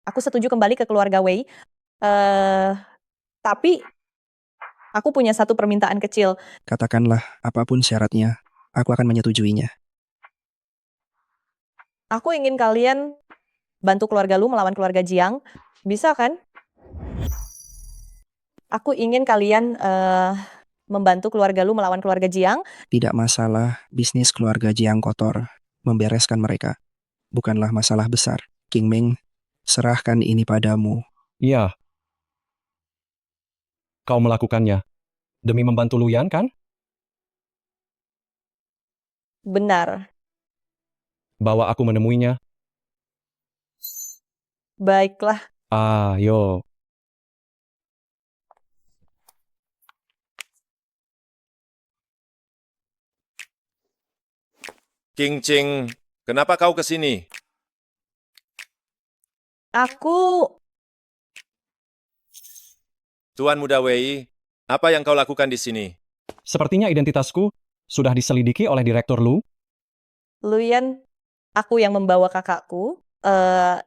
Speaker 7: aku setuju kembali ke keluarga Wei. Tapi aku punya satu permintaan kecil.
Speaker 12: Katakanlah apapun syaratnya, aku akan menyetujuinya.
Speaker 7: Aku ingin kalian bantu keluarga Lu melawan keluarga Jiang. Bisa kan? Aku ingin kalian membantu keluarga Lu melawan keluarga Jiang.
Speaker 12: Tidak masalah bisnis keluarga Jiang kotor. Membereskan mereka. Bukanlah masalah besar. King Ming, serahkan ini padamu.
Speaker 5: Iya. Kau melakukannya. Demi membantu Luyan, kan?
Speaker 7: Benar.
Speaker 5: Bawa aku menemuinya.
Speaker 7: Baiklah.
Speaker 5: Ayo.
Speaker 1: King Ching, kenapa kau ke sini?
Speaker 7: Aku
Speaker 1: Tuan Muda Wei, apa yang kau lakukan di sini?
Speaker 5: Sepertinya identitasku sudah diselidiki oleh Direktur Lu.
Speaker 7: Luyan, aku yang membawa kakakku.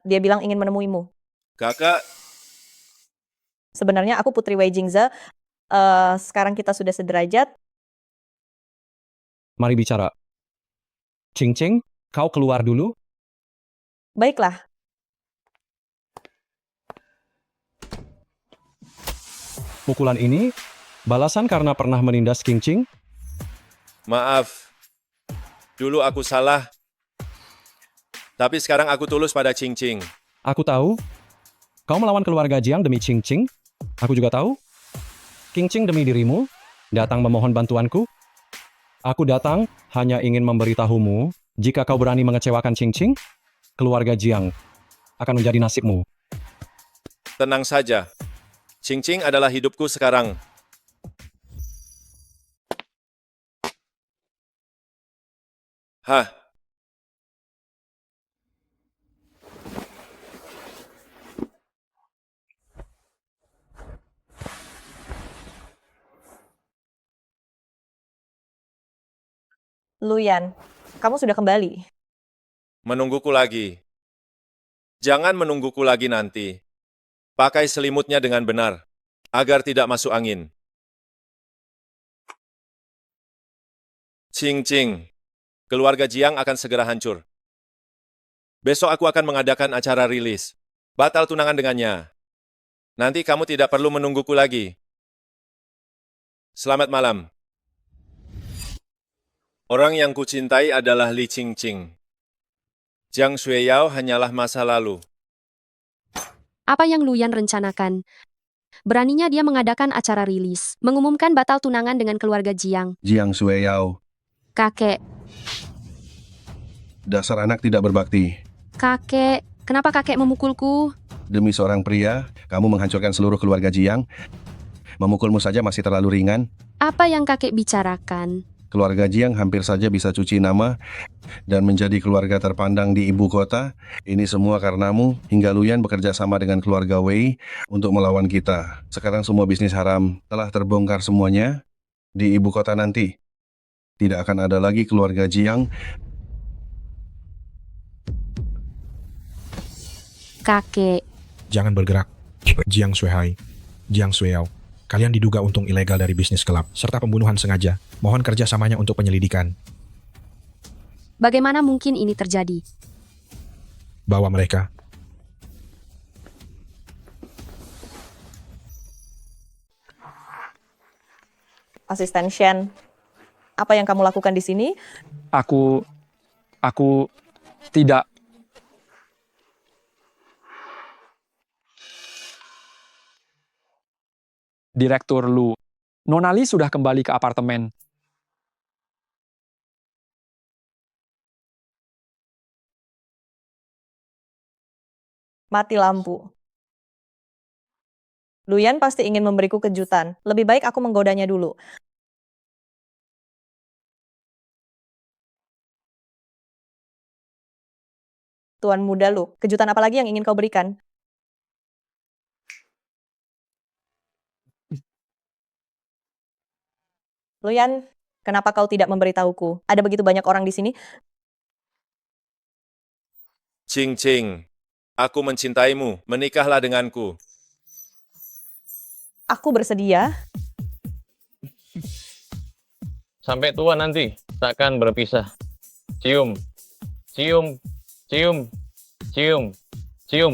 Speaker 7: Dia bilang ingin menemuimu.
Speaker 1: Kakak,
Speaker 7: Sebenarnya aku Putri Wei Jingze. Sekarang kita sudah sederajat.
Speaker 5: Mari bicara. Ching Ching, kau keluar dulu.
Speaker 7: Baiklah.
Speaker 5: Pukulan ini balasan karena pernah menindas King Ching.
Speaker 1: maaf. Dulu aku salah. Tapi sekarang aku tulus pada Ching Ching.
Speaker 5: Aku tahu. Kau melawan keluarga Jiang demi Ching Ching. Aku juga tahu. King Ching demi dirimu datang memohon bantuanku. Aku datang hanya ingin memberitahumu, jika kau berani mengecewakan Ching Ching, keluarga Jiang akan menjadi nasibmu.
Speaker 1: Tenang saja. Ching Ching adalah hidupku sekarang. Hah?
Speaker 7: Luyan, kamu sudah kembali.
Speaker 1: Menungguku lagi. Jangan menungguku lagi nanti. Pakai selimutnya dengan benar, agar tidak masuk angin. Ching Ching, keluarga Jiang akan segera hancur. Besok aku akan mengadakan acara rilis. Batal tunangan dengannya. Nanti kamu tidak perlu menungguku lagi. Selamat malam. Orang yang kucintai adalah Li Ching Ching. Jiang Xueyao hanyalah masa lalu.
Speaker 9: Apa yang Luyan rencanakan? Beraninya dia mengadakan acara rilis, mengumumkan batal tunangan dengan keluarga Jiang.
Speaker 18: Jiang Xueyao,
Speaker 9: Kakek,
Speaker 18: dasar anak tidak berbakti.
Speaker 9: kakek, kenapa kakek memukulku?
Speaker 18: Demi seorang pria, kamu menghancurkan seluruh keluarga Jiang. Memukulmu saja masih terlalu ringan.
Speaker 9: Apa yang kakek bicarakan?
Speaker 18: Keluarga Jiang hampir saja bisa cuci nama dan menjadi keluarga terpandang di ibu kota. Ini semua karenamu, hingga Luyan bekerja sama dengan keluarga Wei untuk melawan kita. Sekarang semua bisnis haram telah terbongkar semuanya. Di ibu kota nanti, tidak akan ada lagi keluarga Jiang.
Speaker 9: Kakek,
Speaker 2: Jangan bergerak. Jiang Xuehai. Jiang Shueyao. Kalian diduga untung ilegal dari bisnis gelap, serta pembunuhan sengaja. Mohon kerjasamanya untuk penyelidikan.
Speaker 9: Bagaimana mungkin ini terjadi?
Speaker 2: Bawa mereka.
Speaker 7: Asisten Shen, apa yang kamu lakukan di sini?
Speaker 6: Aku tidak. Direktur Lu, Nona Li sudah kembali ke apartemen.
Speaker 7: Mati lampu. Luyan pasti ingin memberiku kejutan. Lebih baik aku menggodanya dulu. Tuan muda Lu, kejutan apa lagi yang ingin kau berikan? Luyan, kenapa kau tidak memberitahuku? Ada begitu banyak orang di sini.
Speaker 1: Ching Ching, aku mencintaimu, menikahlah denganku.
Speaker 7: Aku bersedia.
Speaker 10: Sampai tua nanti, takkan berpisah. Cium, cium, cium, cium, cium.